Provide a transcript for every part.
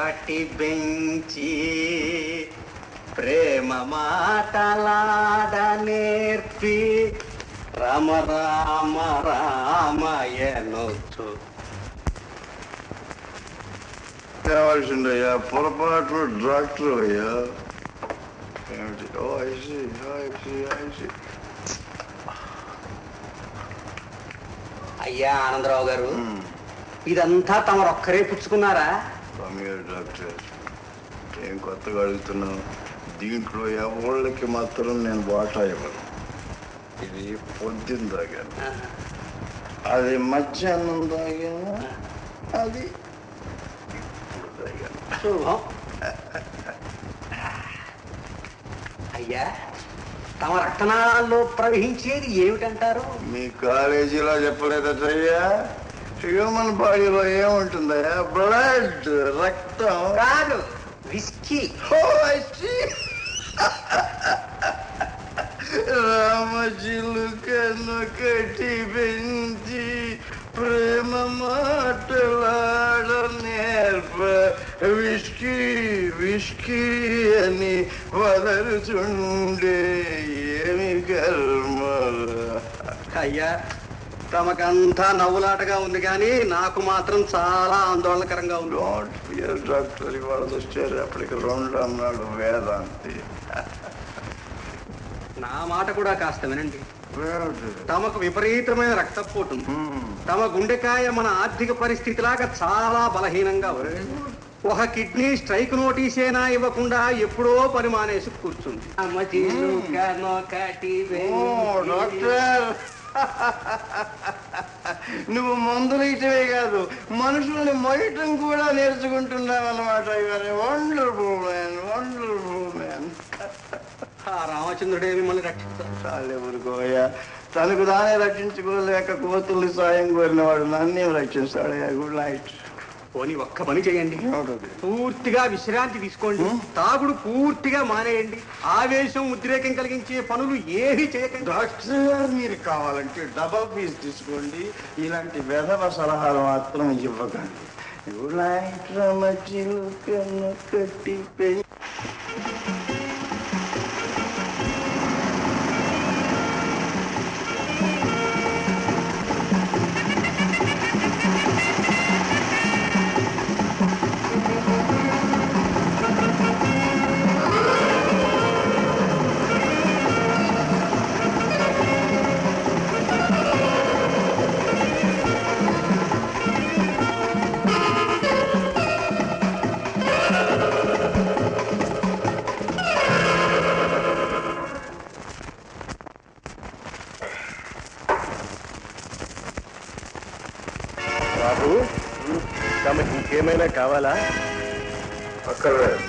కాటి bench ప్రేమ మాటలాడ నేర్పి రామ రామ రామయనొచ్చు. కావాల్సిందయ్యా పొరపాటు doctor అయ్యా. ఏమిటి? ఓ ఐసి ఐసి. అయ్యా ఆనందరావు గారు, ఇదంతా తమరొక్కరే పుచ్చుకున్నారా? డాక్టర్ ఏం కొత్తగా అడుగుతున్నావు? దీంట్లో ఎవళ్ళకి మాత్రం నేను వాటా ఇవ్వను. ఇది పొద్దున్న తాగాను, అది మధ్యాహ్నం తాగాను, అది ఇప్పుడు తాగాను. శుభం. అయ్యా తమ రక్తనాళాల్లో ప్రవహించేది ఏమిటంటారు? మీ కాలేజీలో చెప్పలేదయ్యా, హ్యూమన్ బాడీలో ఏముంటుందయ్యా? బ్లడ్, రక్తం కాదు, విస్కీ. రామచిలుకను కట్టి పెంచి ప్రేమ మాటలాడ నేర్ప విస్కీ విస్కీ అని వదలుచుండే ఏమి కర్మ. అయ్యా తమకంతా నవ్వులాటగా ఉంది కానీ నాకు మాత్రం చాలా ఆందోళనకరంగా ఉంది. డోంట్ ఫియర్ డాక్టర్, ఇవాళ వచ్చారు అప్పటికి 2 అన్నాడు వేదాంతి. నా మాట కూడా కాస్త వినండి. తమకు విపరీతమైన రక్తపోటు, తమ గుండెకాయ మన ఆర్థిక పరిస్థితి లాగా చాలా బలహీనంగా ఉంది. ఒక కిడ్నీ స్ట్రైక్ నోటీసేనా ఇవ్వకుండా ఎప్పుడో పని మానేసి కూర్చుంది. డాక్టర్ నువ్వు మందులు ఇటవే కాదు, మనుషుల్ని మొయ్యటం కూడా నేర్చుకుంటున్నావు అన్నమాట. Wonderful man, wonderful man. రామచంద్రుడే మిమ్మల్ని రక్షిస్తాడు. చాలే ఊరుకోయా, తనకు తానే రక్షించుకోలేక కోతుల్ని సాయం కోరిన వాడు నన్నే రక్షిస్తాడయ్యా. Good night. పోనీ ఒక్క పని చేయండి, పూర్తిగా విశ్రాంతి తీసుకోండి, తాగుడు పూర్తిగా మానేయండి, ఆవేశం ఉద్రేకం కలిగించే పనులు ఏవి చేయకండి. డాక్టర్ గారు మీరు కావాలంటే డబల్ ఫీజు తీసుకోండి, ఇలాంటి వెధవ సలహాలు మాత్రం ఇవ్వకండి. గుడ్ నైట్ రామచిలుకను కట్టి పెంచి. బాబు, తమకి ఇంకేమైనా కావాలా? అక్కర్లేదు,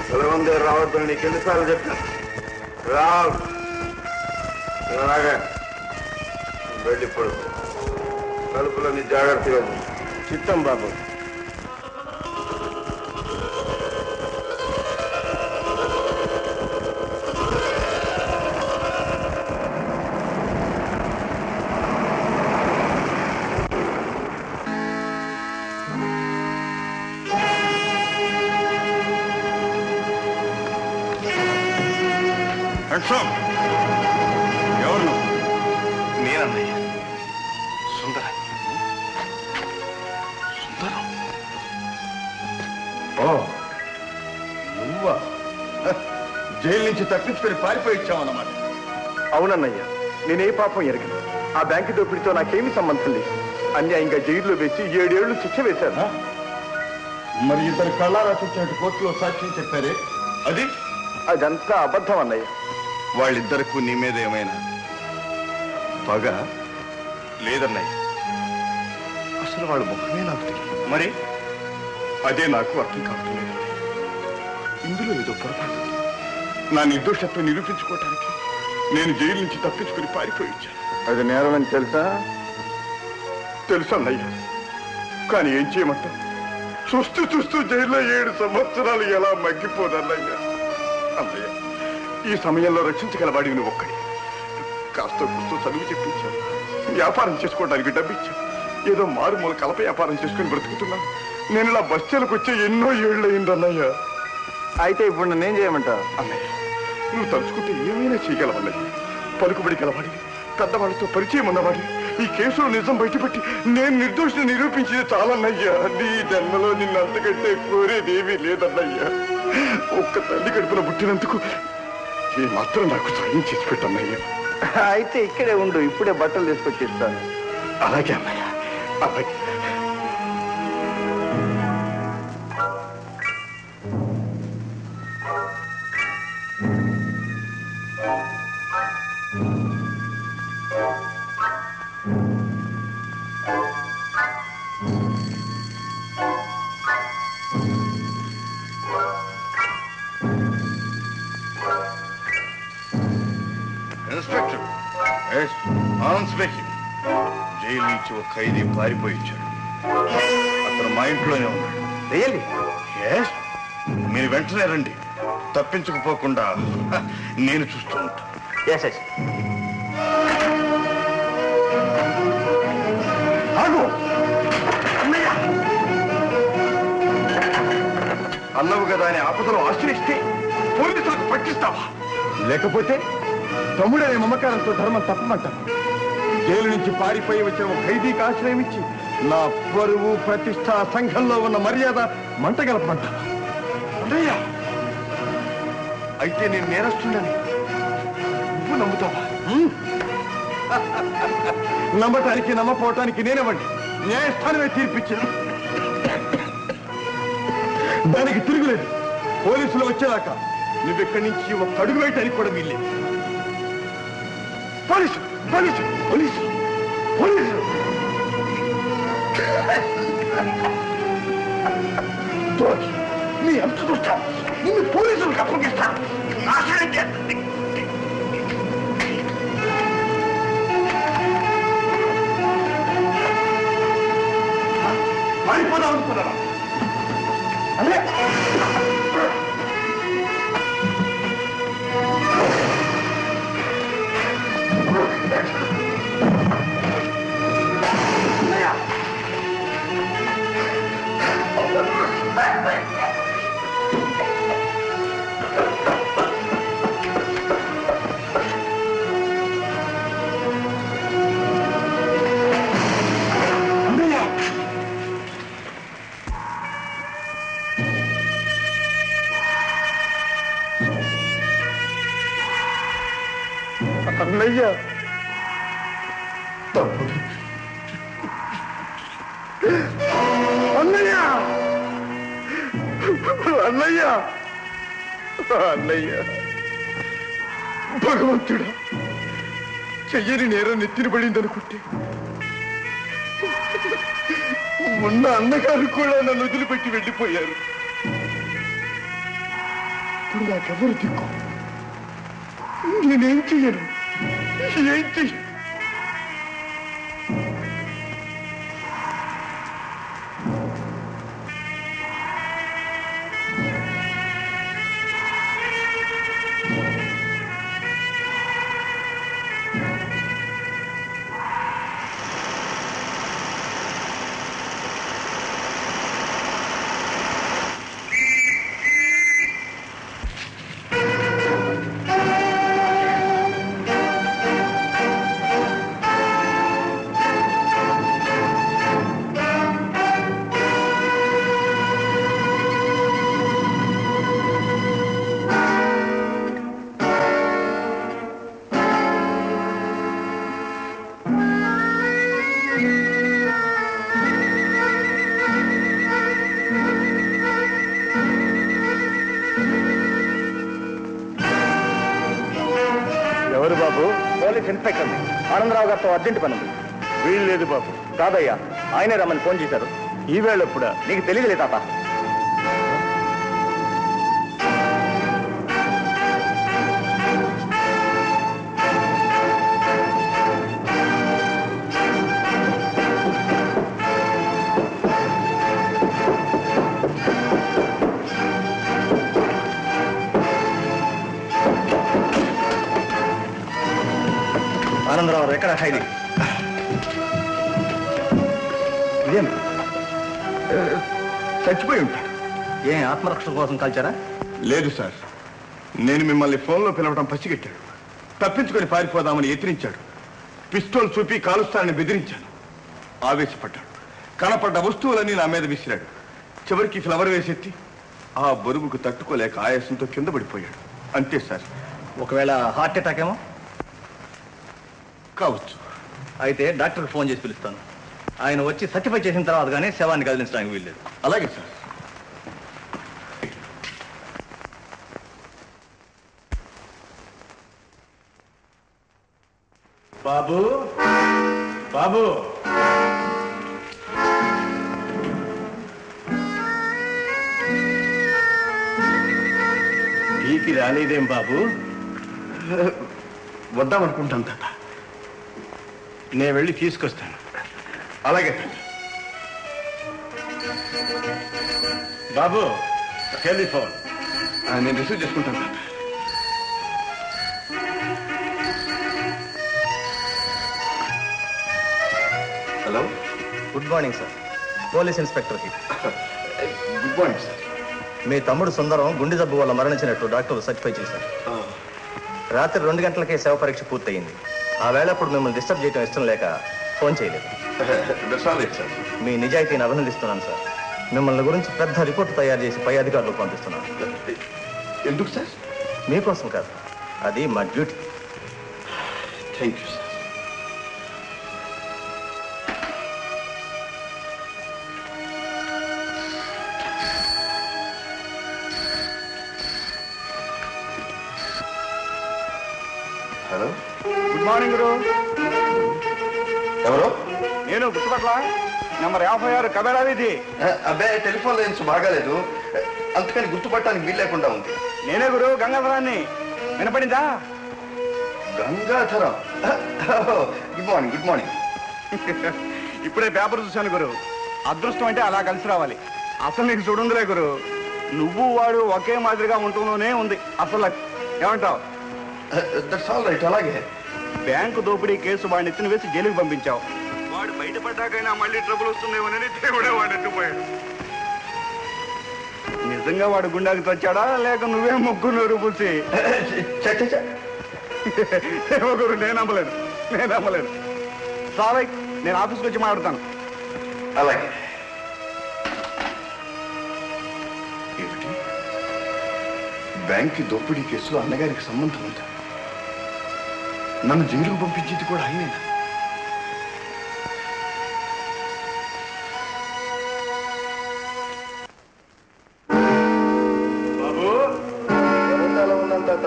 పొలమందే రావద్దని నీకు ఎన్నిసార్లు చెప్పాను? రాగా వెళ్ళి పడుకో, కలుపులని జాగ్రత్తగా. చిత్తం బాబు. ఎవరు? నేనన్నయ్య, సుందరం. సుందరం? ఓ నువ్వా? జైలు నుంచి తప్పించుకొని పారిపోయి ఇచ్చావన్నమాట. అవునన్నయ్య, నేనే పాపం ఎరగను. ఆ బ్యాంకు దోపిడితో నాకేమీ సంబంధం లేదు. అన్యాయంగా జైల్లో వేసి 7 ఏళ్లు శిక్ష వేశారు. మరి ఇద్దరు కళ్ళారా చూసినట్టు కోర్టులో సాక్ష్యం చెప్పారే, అదంతా అబద్ధం అన్నయ్య. వాళ్ళిద్దరికూ నీ మీద ఏమైనా పగ? లేదన్నయ్య, అసలు వాళ్ళ ముఖమే నాకు తెలియదు. మరి అదే నాకు అర్థం కావట్లేదు. ఇందులో ఏదో పొరపాటు. నా నిర్దోషత్వం నిరూపించుకోవటానికి నేను జైలు నుంచి తప్పించుకుని పారిపోయి వచ్చాను. అది నేరమని తెలుసా? తెలుసు అన్నయ్య, కానీ ఏం చేయమంటావు? చూస్తూ చూస్తూ జైల్లో 7 సంవత్సరాలు ఎలా మగ్గిపోదన్నయ్య. అన్నయ్య, ఈ సమయంలో రక్షించగల వాడివి నువ్వు ఒక్కడి. కాస్త కూస్తూ చదువు చెప్పించాను, వ్యాపారం చేసుకోవడానికి డబ్బిచ్చాను. ఏదో మారుమూల కలప వ్యాపారం చేసుకుని బ్రతుకుతున్నా. నేను ఇలా బస్తీలకు వచ్చే ఎన్నో ఏళ్ళు అయింది అన్నయ్య. అయితే ఇప్పుడు నేనేం చేయమంటావు? అన్నయ్య, నువ్వు తలుచుకుంటే ఏమైనా చేయగలవన్నయ్య. పలుకుబడి గలవాడి, పెద్దవాళ్ళతో పరిచయం ఉన్నవాడి ఈ కేసులో నిజం బయటపెట్టి నేను నిర్దోషిని నిరూపించింది చాలన్నయ్యా. నీ జన్మలో నిన్ను అంతకంటే కోరేదేమీ లేదన్నయ్యా. ఒక్క తల్లి కడుపున పుట్టినందుకు ఈ మాత్రం నాకు సాయం చేసి పెట్టన్నయ్యా. అయితే ఇక్కడే ఉండు, ఇప్పుడే బట్టలు తీసుకొచ్చి ఇస్తాను. అలాగే అన్నయ్య, అలాగే. ఇన్స్పెక్టర్, జైలు నుంచి ఒక ఖైదీ పారిపోయి వచ్చాడు. అతను మా ఇంట్లోనే ఉన్నాడు. రియల్లీ? మీరు వెంటనే రండి. తప్పించకపోకుండా నేను చూస్తూ ఉంటాను. Yes yes. అన్నవు కదా అని ఆపదలో ఆశ్రయిస్తే పోలీసులకు పట్టిస్తావా? లేకపోతే తమ్ముడనే మమకారంతో ధర్మం తప్పమంటాను. జైలు నుంచి పారిపోయి వచ్చిన ఒక ఖైదీకి ఆశ్రయం ఇచ్చి నా పరువు, ప్రతిష్ట, సంఘంలో ఉన్న మర్యాద మంటగలపమంటాను. అన్నయ్య, అయితే నేను నేరస్తుండని నువ్వు నమ్ముతావా? నమ్మటానికి నమ్మపోవటానికి నేనేవ్వండి. న్యాయస్థానమే తీర్పిచ్చాను. దానికి తిరుగులేదు. పోలీసులు వచ్చేదాకా నువ్వెక్కడి నుంచి ఒక అడుగు వేయటానికి కూడా వీల్లేదు. పోలీసు పోలీసు పోలీసు పోలీసు నీ ఎంత చూస్తాను, నిన్ను పోలీసులకు అప్పగిస్తాను. నాశనం చేస్తుంది. పారిపోదాం అనుకున్నావా? అదే అన్నయ్య, అన్నయ్య అన్నయ్య అన్నయ్య, భగవంతుడా, చెయ్యని నేరం నెత్తిన పడిందనుకుంటే ఉన్న అన్నగారు కూడా నన్ను వదిలిపెట్టి వెళ్ళిపోయారు. ఇప్పుడు నాకెవరు దిక్కు? నేనేం చెయ్యను, ఏం చెయ్యను. ఎవరు బాబు? పోలీస్ ఇన్స్పెక్టర్ ఆనందరావు గారితో అర్జెంట్ పని ఉంది. వీలు లేదు బాబు. కాదయ్యా, ఆయనే రమ్మని ఫోన్ చేశారు. ఈవేళ ఎప్పుడా? నీకు తెలియదులే తాత. ఆనందరావు ఎక్కడ ఖైదీ? ఇదేమి చచ్చిపోయి ఉంటాడు. ఏం ఆత్మరక్షణ కోసం కాల్చారా? లేదు సార్, నేను మిమ్మల్ని ఫోన్లో పిలవడం పసిగట్టాడు. తప్పించుకొని పారిపోదామని యత్నించాడు. పిస్టోల్ చూపి కాలుస్తానని బెదిరించాను. ఆవేశపడ్డాడు. కనపడ్డ వస్తువులన్నీ నా మీద విసిరాడు. చివరికి ఫ్లవర్ వేసెత్తి ఆ బరువుకు తట్టుకోలేక ఆయాసంతో కింద పడిపోయాడు. అంతే సార్. ఒకవేళ హార్ట్ అటాక్ ఏమో కావచ్చు. అయితే డాక్టర్కి ఫోన్ చేసి పిలుస్తాను. ఆయన వచ్చి సర్టిఫై చేసిన తర్వాత కానీ శవాన్ని కదిలించడానికి వీల్లేదు. అలాగే సార్. బాబు బాబు టీకి రాలేదేం బాబు? వద్దామనుకుంటాను తాత. నేను వెళ్ళి తీసుకొస్తాను. అలాగే తాత. బాబు టెలిఫోన్. నేను రిసీవ్ చేసుకుంటాను తాత. Hello, good morning sir. Police ఇన్స్పెక్టర్కి. Good morning sir. మీ తమ్ముడు సుందరం గుండె జబ్బు వల్ల మరణించినట్టు డాక్టర్లు సర్టిఫై చేశారు. రాత్రి 2 గంటలకే శవ పరీక్ష పూర్తయింది. ఆ వేళప్పుడు మిమ్మల్ని డిస్టర్బ్ చేయడం ఇష్టం లేక ఫోన్ చేయలేదు. సార్. మీ నిజాయితీని అభినందిస్తున్నాను సార్. మిమ్మల్ని గురించి పెద్ద రిపోర్ట్ తయారు చేసి పై అధికారులకు పంపిస్తున్నాను. ఎందుకు సార్? మీకోసం కాదు, అది మా duty. Thank you sir. Hello, good morning గురు. ఎవరు? నేను గుర్తుపట్ల. నెంబర్ 56 కబేళా వీధి. అబ్బాయి టెలిఫోన్ లైన్స్ బాగాలేదు, అందుకని గుర్తుపట్టడానికి వీలు లేకుండా ఉంది. నేనే గురు, గంగాధరాన్ని. వినపడిందా? Gangadharam. Good morning. Good morning. ఇప్పుడే పేపర్ చూశాను గురు. అదృష్టం అంటే అలా కలిసి రావాలి. అసలు నీకు చూడుందిలే గురు, నువ్వు వాడు ఒకే మాదిరిగా ఉంటూనే ఉంది. అసలు ఏమంటావు? That's all right. అలాగే బ్యాంకు దోపిడీ కేసు వాడిని ఎత్తున వేసి జైలుకి పంపించావు. వాడు బయటపడ్డాకైనా మళ్ళీ ట్రబుల్ వస్తుందేమోనని దేవుడే వాడు ఎత్తుపోయాడు. నిజంగా వాడు గుండాకి తెచ్చాడా లేక నువ్వే ముగ్గురు నూరు పూసి? ఏమో గురు, నేను నమ్మలేను. సారీ, నేను ఆఫీస్కి వచ్చి మాట్లాడతాను. అలాగే. ఏమిటి, బ్యాంక్ దోపిడీ కేసులో అన్నగారికి సంబంధం ఉందా? నన్ను జైలుకు పంపించేది కూడా ఆయనేనా? బాబు, వరండాలో ఉన్నాను తాత.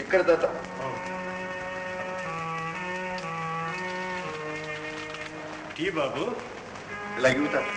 ఇక్కడ తాత. టీ బాబు. లగివు తాత.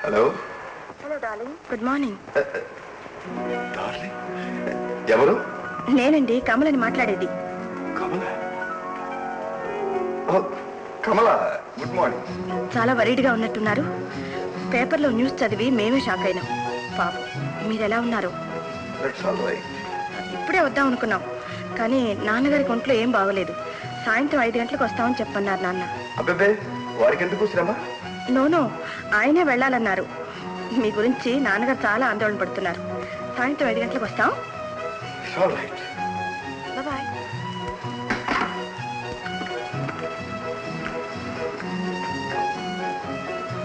Hello. Hello darling, good morning. Darling, ఎవరు? నేనండి, కమలని మాట్లాడేది. కమల. కమల, గుడ్ మార్నింగ్. చాలా వరీడ్గా ఉన్నట్టున్నారు. పేపర్లో న్యూస్ చదివి మేమే షాక్ అయినాం. పాపం, మీరు ఎలా ఉన్నారు? That's all right. ఇప్పుడే వద్దాం అనుకున్నాం, కానీ నాన్నగారికి ఒంట్లో ఏం బాగోలేదు. సాయంత్రం 5 గంటలకు వస్తామని చెప్పన్నారు నాన్న. అబ్బే, వారికి ఎందుకు శ్రమ? నోనో, ఆయనే వెళ్ళాలన్నారు. మీ గురించి నాన్నగారు చాలా ఆందోళన పడుతున్నారు. సాయంత్రం 5 గంటలకు వస్తాం. It's all right. బాయ్.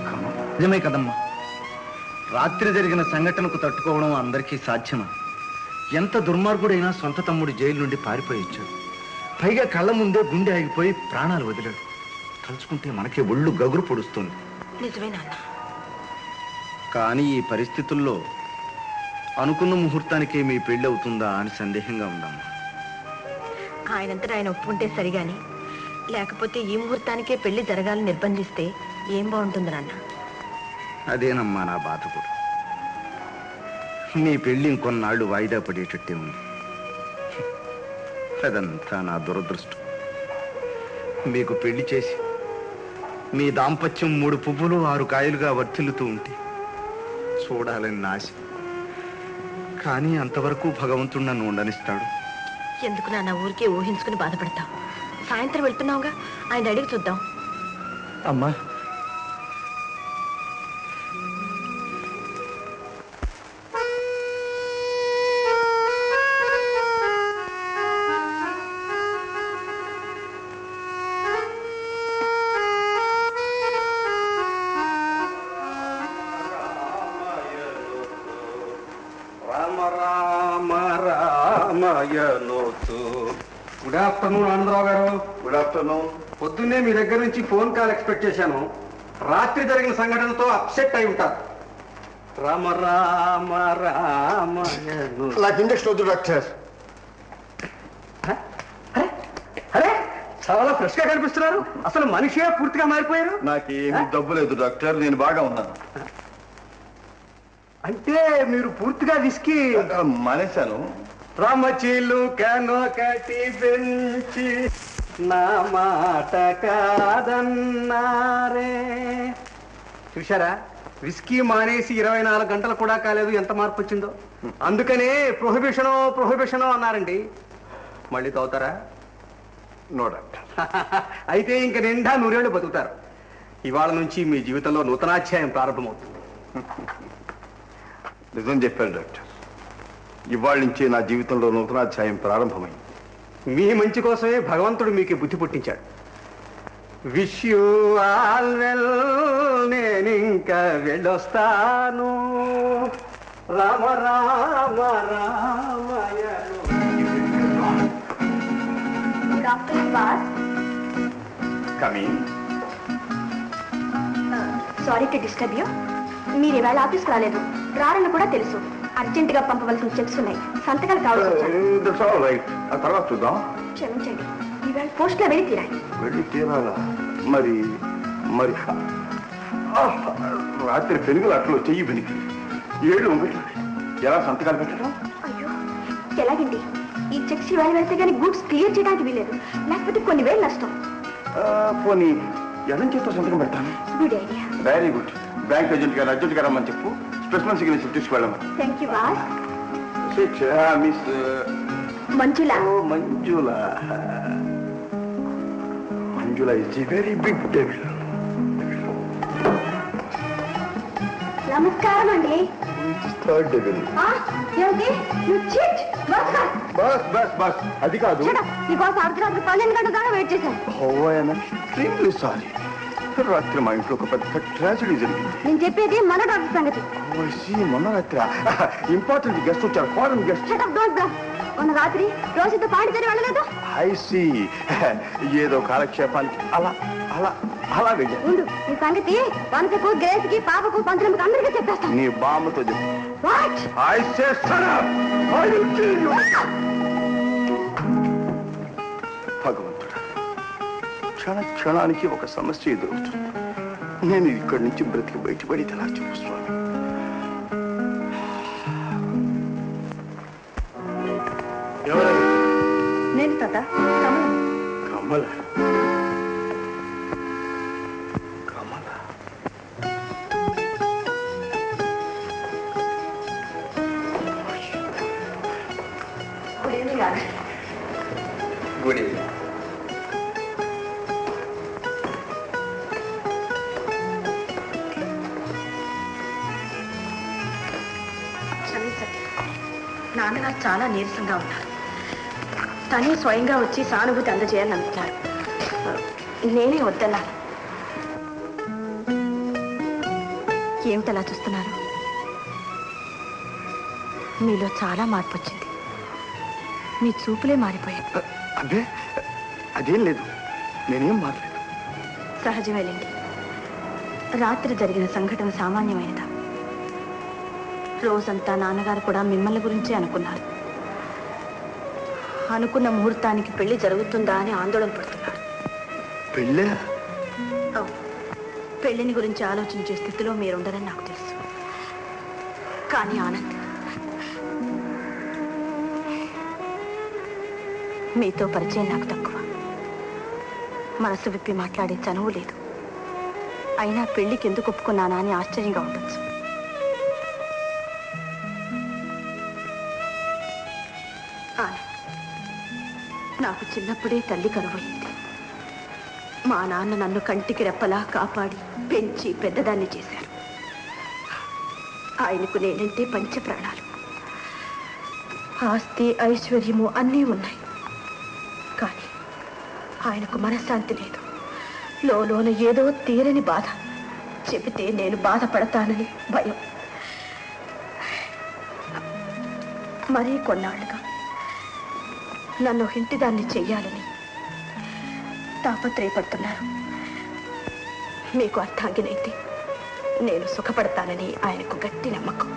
కమల. నిజమే కదమ్మా. రాత్రి జరిగిన సంఘటనకు తట్టుకోవడం అందరికీ సాధ్యమా? ఎంత దుర్మార్గుడైనా సొంత తమ్ముడు జైలు నుండి పారిపోయొచ్చాడు. పైగా కళ్ళ ముందే గుండె ఆగిపోయి ప్రాణాలు వదిలాడు. తలుచుకుంటే మనకే ఒళ్ళు గగురు పొడుస్తుంది. నిజమే నాన్న. కానీ ఈ పరిస్థితుల్లో అనుకున్న ముహూర్తానికే మీ పెళ్లి అవుతుందా అని సందేహంగా ఉందమ్మా. ఆయనంతటా ఆయన ఒప్పుకుంటే సరిగాని, లేకపోతే ఈ ముహూర్తానికే పెళ్లి జరగాలని నిర్బంధిస్తే ఏం బాగుంటుంది నాన్న? అదేనమ్మా నా బాధ కూడా. మీ పెళ్లి ఇంకొన్నాళ్ళు వాయిదా పడేటట్టే ఉంది. అదంతా నా దురదృష్టం. మీకు పెళ్లి చేసి మీ దాంపత్యం 3 పువ్వులు 6 కాయలుగా వర్ధిల్లుతూ ఉంటే చూడాలని నాశ. కానీ అంతవరకు భగవంతుడు నన్ను ఉండనిస్తాడు. ఎందుకు నాన్న ఊరికే ఊహించుకుని బాధపడతావు? సాయంత్రం వెళ్తున్నావుగా, ఆయన అడిగి చూద్దాం. అమ్మా, గుడ్ ఆఫ్టర్నూన్ ఆనందరావు గారు. Good afternoon. పొద్దున్నే మీ దగ్గర నుంచి ఫోన్ కాల్ ఎక్స్పెక్ట్ చేశాను. రాత్రి జరిగిన సంఘటనతో అప్సెట్ అయి ఉంటారు. రామ రామ రామయను. నాకు ఇంజక్షన్ వద్దు డాక్టర్. అరే, చాలా ఫ్రెష్ గా కనిపిస్తున్నారు. అసలు మనిషే పూర్తిగా మారిపోయారు. నాకేమి డబ్బు లేదు డాక్టర్, నేను బాగా ఉన్నాను. అంటే మీరు పూర్తిగా విస్కీ మానేశాను. రామచీలు కనొకటి పెంచి నా మాట కాదన్నారే. చూశారా, విస్కీ మానేసి 24 గంటలు కూడా కాలేదు, ఎంత మార్పు వచ్చిందో. అందుకనే ప్రొహిబిషనో అన్నారండి. మళ్ళీ తాగుతారా? No doctor. అయితే ఇంక నిండా 100 ఏళ్ళు బతుకుతారు. ఇవాళ నుంచి మీ జీవితంలో నూతనాధ్యాయం ప్రారంభమవుతుంది. నిజం చెప్పారు డాక్టర్. ఇవాళ నుంచే నా జీవితంలో నూతనాధ్యాయం ప్రారంభమైంది. మీ మంచి కోసమే భగవంతుడు మీకు బుద్ధి పుట్టించాడు. Wish you all well. నేను ఇంకా వెళ్ళొస్తాను. రామ రామ రామయను. Good afternoon boss. Coming. Sorry to disturb you. మీరు ఇవాళ ఆఫీస్కి రాలేదు. రారని కూడా తెలుసు. అర్జెంటుగా పంపవలసిన చెక్స్ ఉన్నాయి, సంతకాలు కావాలి. ఆ తర్వాత చూద్దాం. క్షమించండి, ఈవేళ పోస్ట్ లో వెళ్ళి తీరాలి. వెళ్ళి తీరాలా? మరి మరి రాత్రి పెనుగులు అట్లు చెయ్యి పెనిగి 7 పెట్టాలి. ఎలా సంతకాలు పెట్టడం? అయ్యో, ఎలాగండి? ఈ చెక్స్ ఈవేళ వెళ్తే కానీ గూడ్స్ క్లియర్ చేయడానికి వీలేదు, లేకపోతే కొన్ని వేలు నష్టం. పోనీ ఎడం చేత సంతకం పెడతాను. Good idea. Very good. Bank agent గారు అర్జెంట్ గారు రమ్మని చెప్పు. స్పెషల్ సిగ్నేచర్ తీసుకువెళ్ళమని. Thank you boss. Miss Manjula. Manjula is a very big devil. నమస్కారం అండి. Third devil. ఏమిటి? You cheat. బస్ అది కాదు. నీకోసం అర్ధరాత్రి 12 గంటల దాకా వెయిట్ చేశాను. Extremely sorry. రాత్రి మా ఇంట్లో ఒక పెద్ద ట్రాజడీ జరిగింది. నేను చెప్పేది మన డాక్టర్ సంగతి. మొన్న రాత్రి ఇంపార్టెంట్ గెస్ట్ వచ్చారు, ఫారెన్ గెస్ట్. మొన్న రాత్రి రోజుతో పాండిచేరి వెళ్ళలేదు. I see. ఏదో కాలక్షేపానికి అలా అలా అలా వెళ్ళా. ఉండు, ఈ సంగతి వంశకు, గ్రేస్కి, పాపకు, పంతులకు అందరికీ చెప్పేస్తాను. నీ బామ్మతో చెప్పు. What? I say shut up. I will kill you. భగవంతుడా, క్షణానికి ఒక సమస్య ఎదురవుతుంది. నేను ఇక్కడి నుంచి బ్రతికి బయటపడి ఎలా చెప్పు స్వామి. నేను తాత కమల. కమల. Good evening. నాన్నగారు చాలా నీరసంగా ఉన్నారు. తనే స్వయంగా వచ్చి సానుభూతి అందజేయాలని అనుకున్నారు. నేనే వద్దన్నాను. ఏమిటలా చూస్తున్నారు? మీలో చాలా మార్పు వచ్చింది. మీ చూపులే మారిపోయాయి. అదే అదేం లేదు, నేనేం మారలేదు. సహజమేలేండి. రాత్రి జరిగిన సంఘటన సామాన్యమైనదా? రోజంతా నాన్నగారు కూడా మిమ్మల్ని గురించే అనుకున్నారు. అనుకున్న ముహూర్తానికి పెళ్లి జరుగుతుందా అని ఆందోళన పడుతున్నారు. పెళ్ళే? అవును, పెళ్లిని గురించి ఆలోచించే స్థితిలో మీరుండరని నాకు తెలుసు. కానీ ఆనంద్, మీతో పరిచయం నాకు తక్కువ. మనసు విప్పి మాట్లాడే చనువు లేదు. అయినా పెళ్లికి ఎందుకు ఒప్పుకున్నానా అని ఆశ్చర్యంగా ఉండొచ్చు. ఆనంద్, నాకు చిన్నప్పుడే తల్లి కరువయింది. మా నాన్న నన్ను కంటికి రెప్పలా కాపాడి పెంచి పెద్దదాన్ని చేశారు. ఆయనకు నేనంటే పంచ ప్రాణాలు. ఆస్తి ఐశ్వర్యము అన్నీ ఉన్నాయి. కానీ ఆయనకు మనశ్శాంతి లేదు. లోన ఏదో తీరని బాధ. చెబితే నేను బాధపడతానని భయం. మరీ కొన్నాళ్లుగా నన్ను ఇంటిదాన్ని చెయ్యాలని తాపత్రయపడుతున్నారు. మీకు అర్థాంగినైతే నేను సుఖపడతానని ఆయనకు గట్టి నమ్మకం.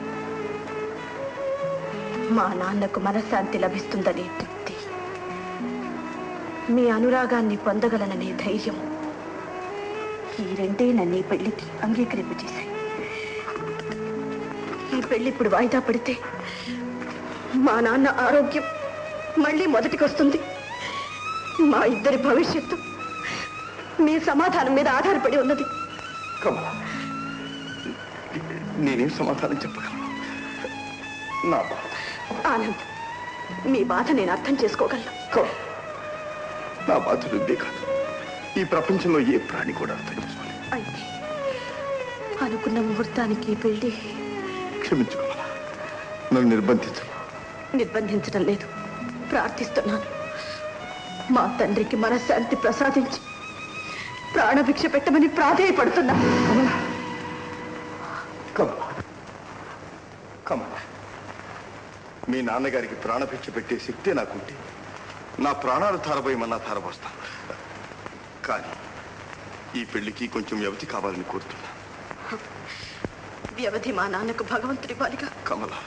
మా నాన్నకు మనశ్శాంతి లభిస్తుందనే తృప్తి, మీ అనురాగాన్ని పొందగలననే ధైర్యం, ఈ రెండే నన్ను ఈ పెళ్లికి అంగీకరింపజేశాయి. ఈ పెళ్లి ఇప్పుడు వాయిదా పడితే మా నాన్న ఆరోగ్యం మళ్ళీ మొదటికి వస్తుంది. మా ఇద్దరి భవిష్యత్తు మీ సమాధానం మీద ఆధారపడి ఉన్నది. కమలా, నేనేం సమాధానం చెప్పగలను? నా బాధ. ఆనంద్, మీ బాధ నేను అర్థం చేసుకోగలను. నా బాధ నువ్వే కాదు, ఈ ప్రపంచంలో ఏ ప్రాణి కూడా అర్థం చేసుకోలేదు. అయితే అనుకున్న ముహూర్తానికి పెళ్లి. క్షమించు కమలా, నన్ను నిర్బంధించు. నిర్బంధించడం లేదు, ప్రార్థిస్తున్నాను. మా తండ్రికి మనశ్శాంతి ప్రసాదించి ప్రాణభిక్ష పెట్టమని ప్రాధేయపడుతున్నా. కమలా, కమలా, మీ నాన్నగారికి ప్రాణభిక్ష పెట్టే శక్తే నాకుంటే నా ప్రాణాలు ధారపోయమన్నా ధారపోస్తాను. కానీ ఈ పెళ్లికి కొంచెం వ్యవధి కావాలని కోరుతున్నా. వ్యవధి మా నాన్నకు భగవంతుడివ్వాలిగా. కమలా,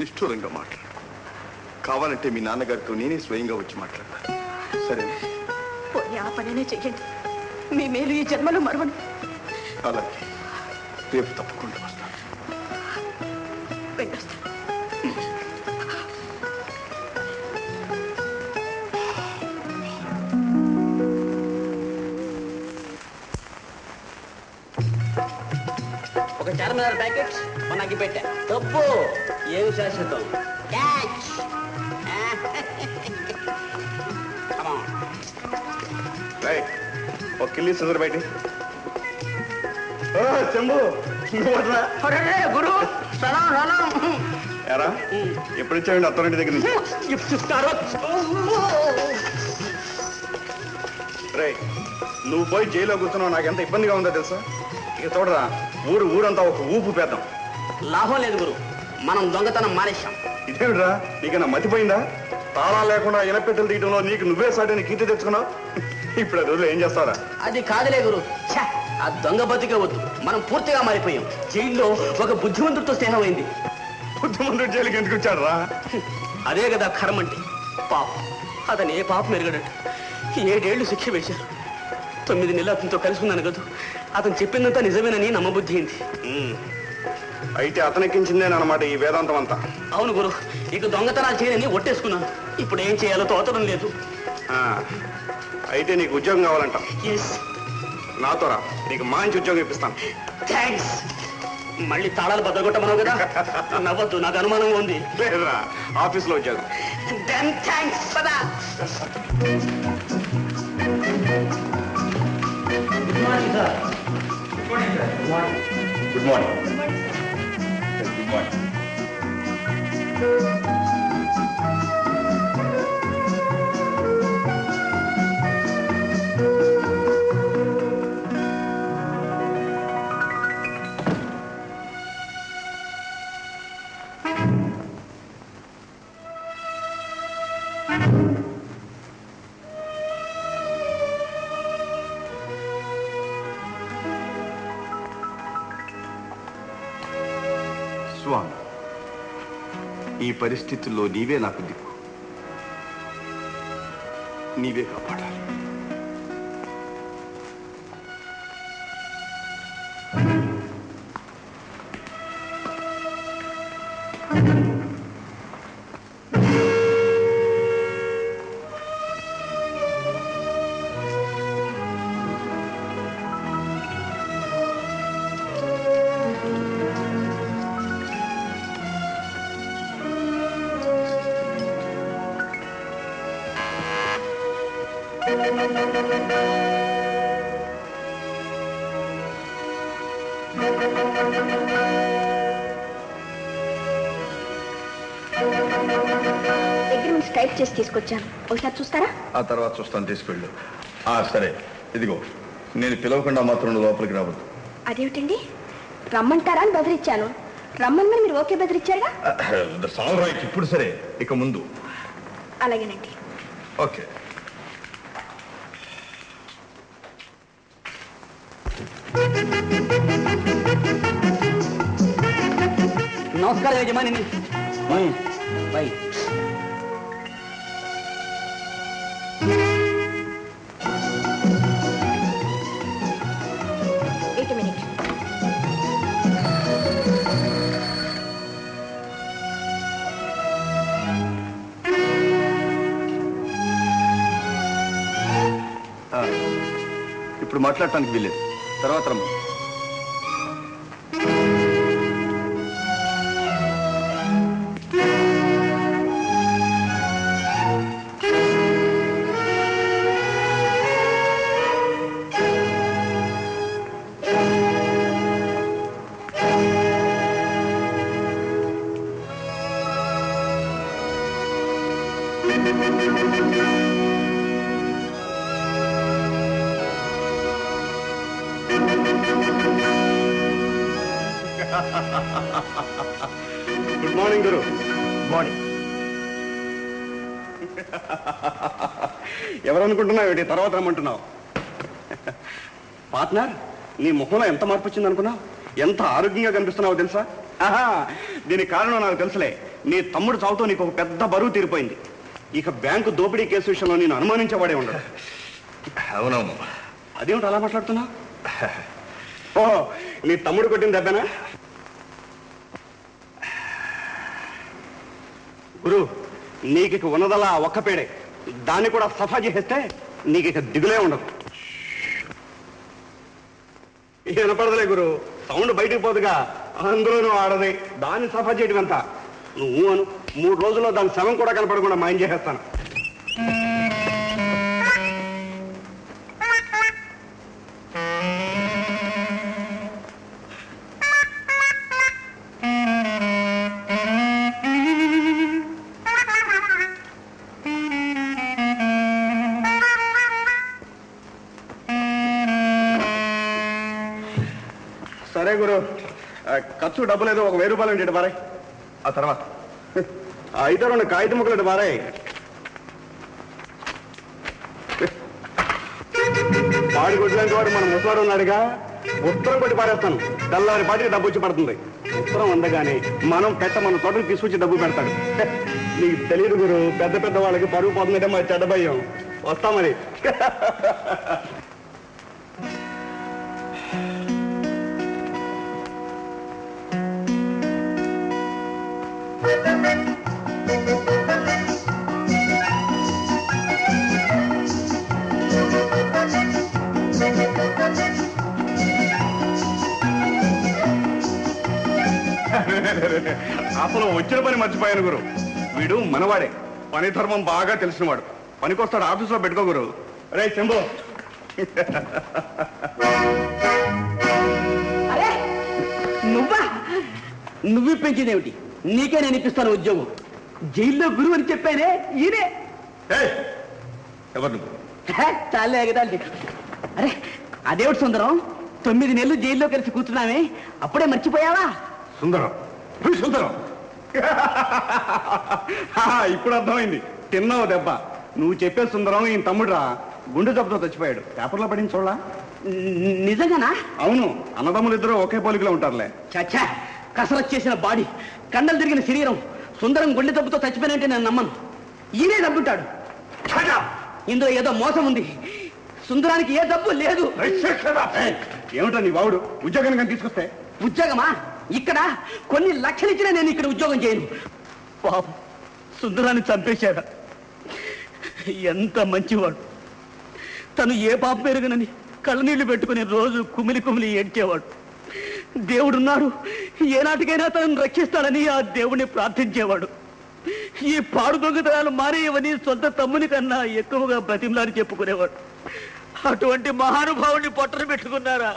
నిష్ఠూరంగా మాట్లాడు. కావాలంటే మీ నాన్నగారితో నేనే స్వయంగా వచ్చి మాట్లాడతాను. సరే? పోనీ ఆ పనినే చెయ్యండి. మీ మేలు ఈ జన్మలో మరవను. అలాగే, రేపు తప్పకుండా వస్తాను. వెళ్ళొస్తాను. ఒక చార్మినార్ ప్యాకెట్ మనకి పెట్టా. తప్పు ఏమి శాశ్వతం. క్యాచ్. ఒక కిల్లి సిజర్ బయట. చెంబు గురు సలాం సలాం. ఎరా, ఎప్పుడు ఇచ్చావండి అత్తరింటి దగ్గర నుంచి? రే, నువ్వు పోయి జైల్లో కూర్చున్నావు, నాకు ఎంత ఇబ్బందిగా ఉందో తెలుసా? ఇక చూడరా, ఊరంతా ఒక ఊపు పేద్దాం. లాభం లేదు గురు, మనం దొంగతనం మానేశాం. ఇదేమిట్రా, నీకన్నా మతిపోయిందా? తాళా లేకుండా ఇనపెట్టెలు తీయడంలో నీకు నువ్వే సాటిని కీర్తి తెచ్చుకున్నావు. ఇప్పుడు ఆ రోజులు ఏం చేస్తారా? అది కాదులే గురు, ఆ దొంగ బతికే వద్దు. మనం పూర్తిగా మారిపోయాం. జైల్లో ఒక బుద్ధిమంతుడితో స్నేహం అయింది. బుద్ధిమంతుడు జైలుకి ఎందుకు వచ్చాడు రా? అదే కదా కర్మ అంటే. పాపం, అతను ఏ పాపం ఎరగడట. 7 ఏళ్లు శిక్ష వేశారు. 9 నెలలు అతనితో కలిసి ఉన్నాను కదా. అతను చెప్పిందంతా నిజమేనని నమ్మబుద్ధి అయింది. అయితే అతనెక్కించిందేనమాట ఈ వేదాంతం అంతా. అవును గురు, ఇక దొంగతనాలు చేయని ఒట్టేసుకున్నాను. ఇప్పుడు ఏం చేయాలో తోచడం లేదు. అయితే నీకు ఉద్యోగం కావాలంట. ఎస్, నాతో రా, నీకు మంచి ఉద్యోగం ఇప్పిస్తాను. థ్యాంక్స్. మళ్ళీ తాళాలు బద్దగొట్టమన్నావు కదా. నవ్వద్దు, నాకు అనుమానంగా ఉంది. లేదురా, ఆఫీస్లో ఉద్యోగం. Then thanks. పదా. Good morning sir. Good morning. Good morning. స్వామి, ఈ పరిస్థితుల్లో నీవే నాకు దిక్కు. నీవే కాపాడాలి. అగ్రిమెంట్స్ టైప్ చేసి తీసుకొచ్చాను, ఒకసారి చూస్తారా? ఆ తర్వాత చూస్తాను, తీసుకెళ్ళు. సరే, ఇదిగో, నేను పిలవకుండా మాత్రం లోపలికి రావద్దు. అదేమిటండి, రమ్మంటారా అని బెదిరించాను. రమ్మని మీరు ఓకే బెదిరించారుగా. ఆల్ రైట్, ఇప్పుడు సరే, ఇక ముందు. అలాగేనండి. ఓకే. నమస్కారం యజమాని. బై. Wait minute. ఇప్పుడు మాట్లాడటానికి వీలేదు, తర్వాత రమ్మ. గుడ్ మార్నింగ్ గురు. మార్నింగ్. ఎవరనుకుంటున్నావు ఏంటి, తర్వాత రమ్మంటున్నావు? పార్ట్నర్, నీ ముఖంలో ఎంత మార్పు వచ్చింది అనుకున్నావు? ఎంత ఆరోగ్యంగా కనిపిస్తున్నావో తెలుసా? దీనికి కారణం నాకు తెలుసులే. నీ తమ్ముడు చావుతో నీకు ఒక పెద్ద బరువు తీరిపోయింది. ఇక బ్యాంకు దోపిడీ కేసు విషయంలో నేను అనుమానించేవాడే ఉండడు. అవునవును. అదేమిటి అలా మాట్లాడుతున్నావు? ఓహో, నీ తమ్ముడు కొట్టిన దెబ్బనా? గురు, నీకు ఉన్నదలా ఒక్క పేడే, దాన్ని కూడా సఫా చేసేస్తే నీకు ఇక దిగులే ఉండదు. వినపడదులే గురు, సౌండ్ బయటికి పోదుగా, అందులోనూ ఆడది. దాన్ని సఫా చేయడం ఎంత? నువ్వు అను, 3 రోజుల్లో దాని శవం కూడా కనపడకుండా మాయం చేసేస్తాను. సరే గురు, ఖర్చు డబ్బు లేదు, ఒక 1000 రూపాయలు ఏంటి బారాయ్. ఆ తర్వాత అయితే 2 కాగితం ముక్కలు బారాయ్. పాడి కొట్టిలాంటి వాడు మన ముసలాడు ఉన్నాడుగా, ఉత్తరం కొట్టి పారేస్తాను. తెల్లారి పాటికి డబ్బు వచ్చి పడుతుంది. ఉత్తరం అందగానే మనం మన తోటకు తీసుకొచ్చి డబ్బు పెడతాడు. నీకు తెలియదు గురు, పెద్ద పెద్ద వాళ్ళకి పరుగు పోతుందంటే మరి చెడ్డ భయం. వస్తా మరి. అసలు వచ్చిన పని మర్చిపోయాను గురు. వీడు మనవాడే, పని ధర్మం బాగా తెలిసినవాడు. పనికొస్తాడు, ఆఫీసులో పెట్టుకో గురు. రే చెంబు. అరే నువ్వా? నువ్వు పెంచిందేమిటి? నీకే నేను ఇప్పిస్తాను ఉద్యోగం. జైల్లో గురువు అని చెప్పానే ఈయనే. ఎవరు నువ్వు? చాలే ఎగదాలి. అరే అదేమిటి సుందరం, 9 నెలలు జైల్లో కలిసి కూర్చున్నామే, అప్పుడే మర్చిపోయావా? సుందరం, సుందరం. ఇప్పుడు అర్థమైంది, తిన్నావు దెబ్బ. నువ్వు చెప్పే సుందరం ఈయన తమ్ముడురా, గుండె జబ్బుతో చచ్చిపోయాడు. పేపర్లో పడింది చూడలా? నిజంగానా? అవును, అన్నదమ్ములు ఇద్దరు ఒకే పోలికలో ఉంటారులే. చచ్చా, కసరత్ చేసిన బాడీ, కండలు తిరిగిన శరీరం, సుందరం గుండె దెబ్బతో చచ్చిపోయినంటే నేను నమ్మను. ఈయనే దబ్బుంటాడు. ఇందులో ఏదో మోసం ఉంది. సుందరానికి ఏ దబ్బు లేదు. ఏమిటో నీ బావుడు ఉద్యోగం కానీ తీసుకొస్తే? ఉద్యోగమా? ఇక్కడ కొన్ని లక్షలు ఇచ్చినా నేను ఇక్కడ ఉద్యోగం చేయను. పాపం సుందరాన్ని చంపేశాడా? ఎంత మంచివాడు. తను ఏ పాప పెరుగనని కళ్ళనీళ్లు పెట్టుకుని రోజు కుమిలి కుమిలి ఏడ్చేవాడు. దేవుడున్నాడు, ఏనాటికైనా తనను రక్షిస్తాడని ఆ దేవుణ్ణి ప్రార్థించేవాడు. ఈ పాడు దొంగతనాలు మానేయవని సొంత తమ్ముని కన్నా ఎక్కువగా బ్రతిమలాని చెప్పుకునేవాడు. అటువంటి మహానుభావుని పొట్టను పెట్టుకున్నారా?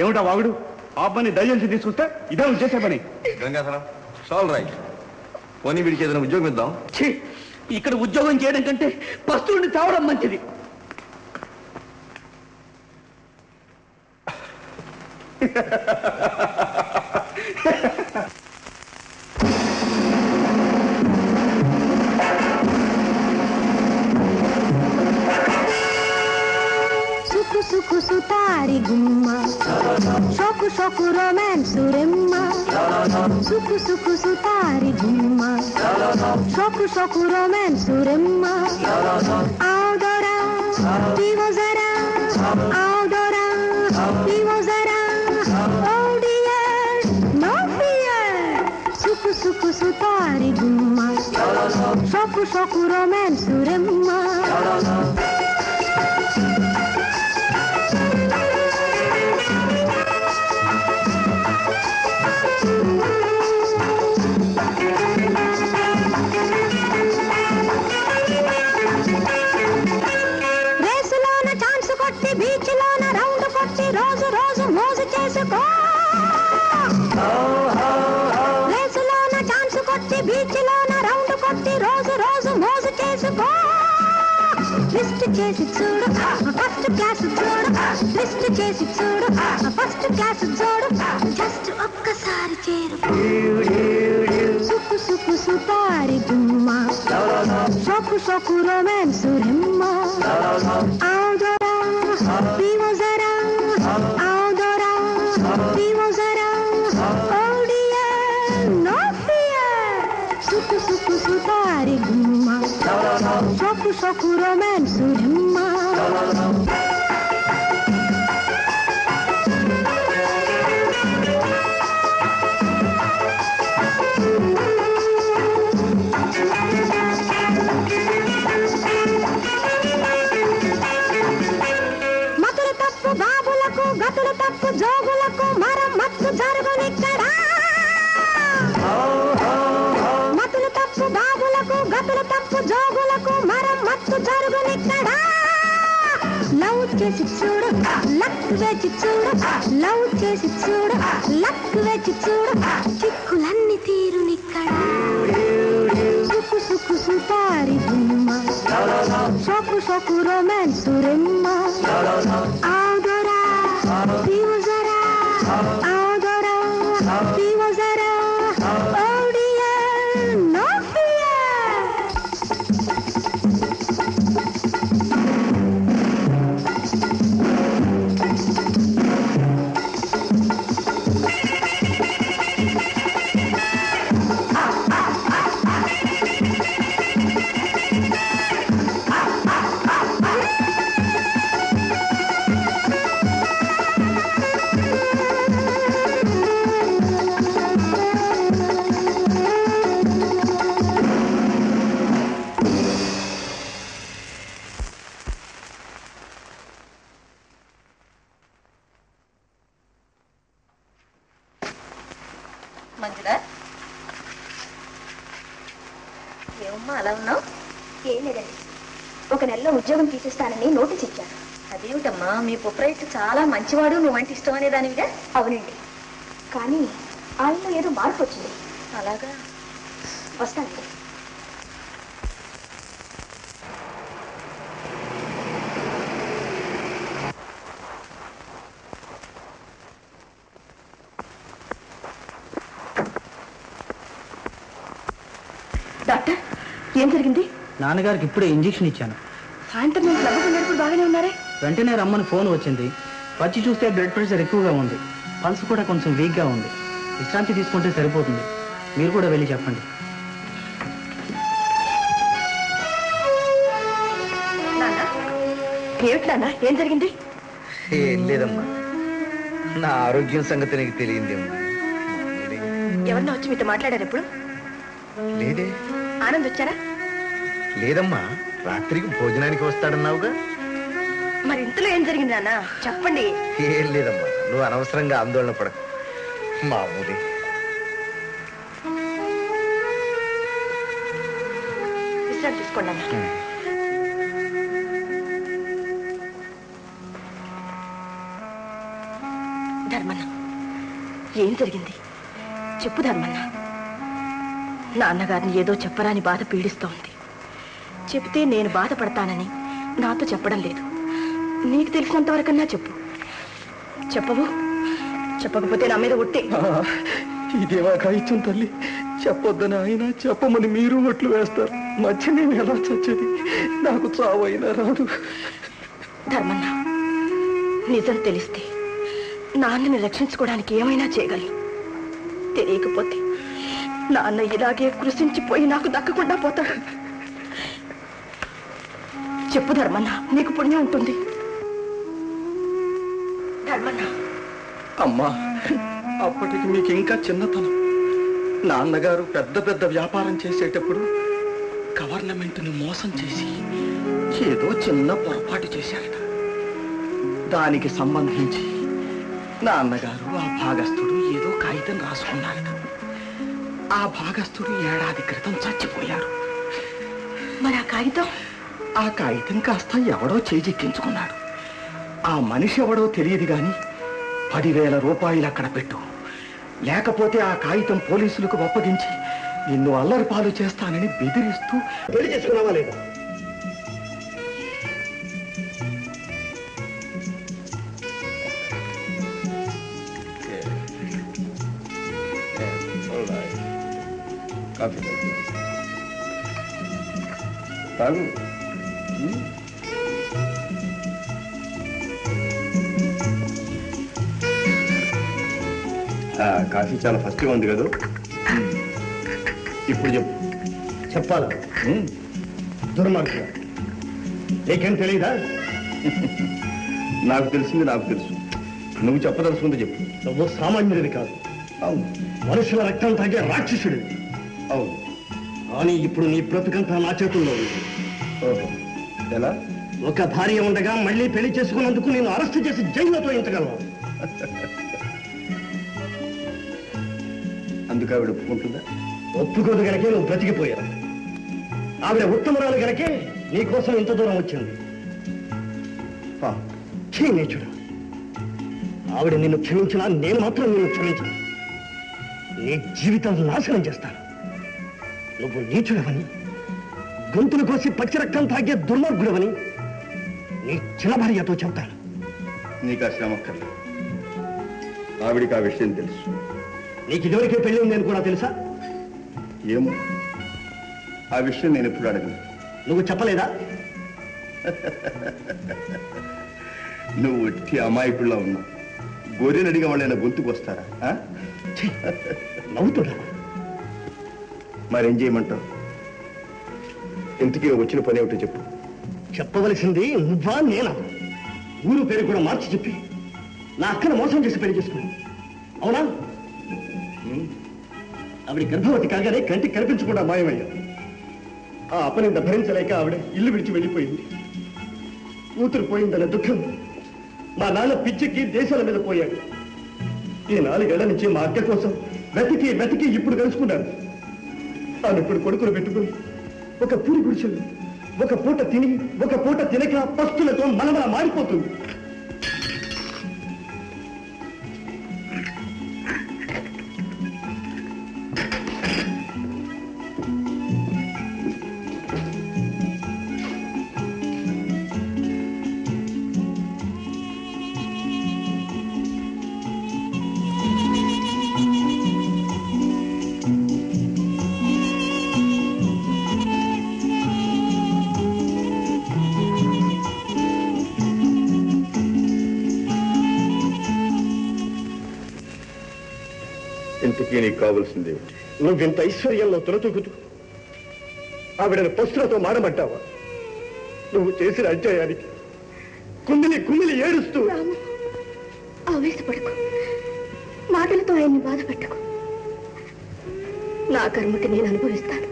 ఏమిటా వాగుడు? పాపని దయచేసి తీసుకొస్తే ఇదే చేసే పని. గంగాధరం సాల్ రైట్, పోనీ వీడికి ఏదైనా ఉద్యోగం ఇద్దాం. ఇక్కడ ఉద్యోగం చేయడం కంటే పస్తువుని చావడం మంచిది. సుకు సుకు సుతారి గుమ్మ, షోకు షోకు రొమాన్సు రెమ్మ. సుకు సుకు సుతారి గుమ్మ, షోకు షోకు రొమాన్సు రెమ్మ. ఆదరా వివో జరా, ఆదరా వివో జరా. ఓ డియర్ నో ఫియర్. సుకు సుకు సుతారి గుమ్మ, షోకు షోకు రొమాన్సు రెమ్మ. రేసులోన ఛాన్స్ కొట్టి, బీచ్ లోన రౌండ్ కొట్టి, రోజు రోజు మోజు చేసుకో. రేసులోన ఛాన్స్ కొట్టి, బీచ్ లోన రౌండ్ కొట్టి, రోజు రోజు మోజు చేసుకో. ట్విస్ట్ చేసి చూడు, ఫస్ట్ క్లాస్ చూడు. ట్విస్ట్ చేసి చూడు, ఫస్ట్ క్లాస్ చూడు. జస్ట్ ఒక్కసారి చేరు. సుకు సుకు సుతారి గుమ్మ, షోకు షోకు రొమాన్సు రెమ్మ. ఆదరా వివో జరా, ఆదరా వివో జరా. ఓ డియర్ నో ఫియర్. సుకు సుకు సుతారి గుమ్మ, షోకు షోకు రొమాన్సు రెమ్మ. మతులు తప్పు బాబులకు, గతులు తప్పు జోగులకు మరమ్మత్తు జరుగునిక్కడ. మతులు తప్పు బాబులకు, గతులు తప్పు జోగులకు మరమ్మత్తు జరుగునిక్కడ. లవ్ చేసి చూడు, లక్ వేచి చూడు. లవ్ చేసి చూడు, లక్ వేచి చూడు. చిక్కులన్నీ తీరునిక్కడ. సుకు సుకు సుతారి గుమ్మ, షోకు షోకు రొమాన్సు రెమ్మ. ఆదరా వివో జరా, ఆదరా వివో జరా. ఓ డియర్ నో ఫియర్. మంజులా, ఏమమ్మా అలా ఉన్నావు? ఏం లేదండి, ఒక నెలలో ఉద్యోగం తీసేస్తానని నోటీస్ ఇచ్చాను. అదేమిటమ్మా, మీ ప్రొపరైటర్ చాలా మంచివాడు, నువ్వంటే ఇష్టం అనే దానివిగా. అవునండి, కానీ ఆయనలో ఏదో మార్పు వచ్చింది. అలాగా? వస్తానండి. ఏం జరిగింది? నాన్నగారికి ఇప్పుడే ఇంజెక్షన్ ఇచ్చాను. సాయంత్రం నేను క్లబ్కు వెళ్ళినప్పుడు బాగానే ఉన్నారే. వెంటనే రమ్మని ఫోన్ వచ్చింది. వచ్చి చూస్తే బ్లడ్ ప్రెషర్ ఎక్కువగా ఉంది, పల్స్ కూడా కొంచెం వీక్గా ఉంది. విశ్రాంతి తీసుకుంటే సరిపోతుంది. మీరు కూడా వెళ్ళి చెప్పండి. ఏమిటి నాన్న, ఏం జరిగింది? ఏం లేదమ్మా, నా ఆరోగ్యం సంగతి నీకు తెలియందేమో. ఎవరన్నా వచ్చి మీతో మాట్లాడారు ఎప్పుడు? లేదే. ఆనంద్ వచ్చారా? లేదమ్మా, రాత్రికి భోజనానికి వస్తాడన్నావుగా. మరి ఇంతలో ఏం జరిగింది నాన్న, చెప్పండి. ఏం లేదమ్మా, నువ్వు అనవసరంగా ఆందోళన పడకు. మామూలే. విశ్రాంతి తీసుకోండి అన్న. ధర్మన్న, ఏం జరిగింది చెప్పు ధర్మన్న. నాన్నగారిని ఏదో చెప్పరాని బాధ పీడిస్తోంది. చెప్తే నేను బాధపడతానని నాతో చెప్పడం లేదు. నీకు తెలిసినంత వరకన్నా చెప్పు. చెప్పవు? చెప్పకపోతే నా మీద ఒట్టే. ఇదేవా కాయిచ్చం తల్లి, చెప్పొద్దని ఆయన చెప్పమని మీరు ఒట్లు వేస్తారు. మధ్య నేను ఎలా చచ్చేది? నాకు చావు అయినా రాదు. ధర్మన్న, నిజం తెలిస్తే నాన్నని రక్షించుకోవడానికి ఏమైనా చేయగలను. తెలియకపోతే నాన్న ఇలాగే కృషించిపోయి నాకు దక్కకుండా పోతాడు. చెప్పు ధర్మన్న, నీకు పుణ్యం ఉంటుంది. ధర్మన్న. అమ్మా, అప్పటికి మీకు ఇంకా చిన్నతనం. నాన్నగారు పెద్ద పెద్ద వ్యాపారం చేసేటప్పుడు గవర్నమెంట్ని మోసం చేసి ఏదో చిన్న పొరపాటు చేశారట. దానికి సంబంధించి నాన్నగారు ఆ భాగస్థుడు ఏదో కాగితం రాసుకున్నారట. ఆ భాగస్థుడు ఏడాది క్రితం చచ్చిపోయారు. మరి ఆ కాగితం? ఆ కాగితం కాస్త ఎవడో చేజిక్కించుకున్నాడు. ఆ మనిషి ఎవడో తెలియదు గాని 10,000 రూపాయలు అక్కడ పెట్టు, లేకపోతే ఆ కాగితం పోలీసులకు అప్పగించి నిన్ను అల్లరి పాలు చేస్తానని బెదిరిస్తూ పెళ్లి చేసుకున్నావా లేదా? తాగు. కాఫీ చాలా ఫస్ట్గా ఉంది కదా. ఇప్పుడు చెప్పు. చెప్పాలా? దుర్మార్గుడా, నీకేం తెలియదా? నాకు తెలిసింది నాకు తెలుసు, నువ్వు చెప్పదలుచుకుంటే చెప్పు. నువ్వు సామాన్యుడివి కాదు. అవును. మనుషుల రక్తం తాగే రాక్షసుడివి. అవును. కానీ ఇప్పుడు నీ బ్రతుకంతా నా చేతుల్లో ఉంది. ఓహో, ఎలా? ఒక భార్య ఉండగా మళ్ళీ పెళ్లి చేసుకున్నందుకు నేను అరెస్ట్ చేసి జైల్లో తోయించగలను. అందుకు ఆవిడ ఒప్పుకుంటుందా? ఒప్పుకోదు గనకే నువ్వు బ్రతికిపోయావు. ఆవిడ ఉత్తమరాలు గనకే నీ కోసం ఇంత దూరం వచ్చింది. నీచుడు, ఆవిడ నిన్ను క్షమించినా నేను మాత్రం నిన్ను క్షమించను. నీ జీవితం నాశనం చేస్తాను. నువ్వు నీచుడవని, గొంతులు కోసి పచ్చి రక్తం తాగే దుర్మార్గుడవని నీ చిన్న భార్యతో చెప్తాను. నీకు ఆ శ్రమ అక్కర్లేదు. ఆవిడికి ఆ విషయం తెలుసు. నీకు ఇదివరకే పెళ్లి ఉందని కూడా తెలుసా? ఏమో, ఆ విషయం నేను ఎప్పుడు అడగను. నువ్వు చెప్పలేదా? నువ్వు వచ్చి అమాయకుల్లో ఉన్నావు. గొర్రెని అడిగే వాళ్ళైనా గొంతుకు వస్తారా? నవ్వుతున్నా. మరేం చేయమంటావు? ఇంతకీ వచ్చిన పని ఏమిటో చెప్పు. చెప్పవలసింది నువ్వా నేనా? ఊరు పేరు కూడా మార్చి చెప్పి నా అక్కను మోసం చేసి పెళ్లి చేసుకున్నావు, అవునా? ఆవిడ గర్భవతి కాగానే కంటికి కనిపించకుండా మాయమయ్యా. ఆ అపనింద భరించలేక ఆవిడ ఇల్లు విడిచి వెళ్ళిపోయింది. కూతురు పోయిందన్న దుఃఖం మా నాన్న పిచ్చికి దేశాల మీద పోయాడు. ఈ 4 ఏళ్ల నుంచి మా అక్క కోసం వెతికి వెతికి ఇప్పుడు కలుసుకున్నాను. ఆమె ఇప్పుడు కొడుకులు పెట్టుకుని ఒక పూరి గుడిసెలు ఒక పూట తిని ఒక పూట తినక పస్తులతో మనమల మారిపోతుంది. ఇంతకీ నీకు కావాల్సిందేమిటి? నువ్వింత ఐశ్వర్యంలో తులతూగుతూ ఆవిడని పశువులతో మాడమంటావా? నువ్వు చేసిన అధ్యాయానికి కుమిలి కుమిలి ఏడుస్తూ. ఆవేశపడకు, మాటలతో ఆయన్ని బాధ పెట్టకు. నా కర్మకి నేను అనుభవిస్తాను.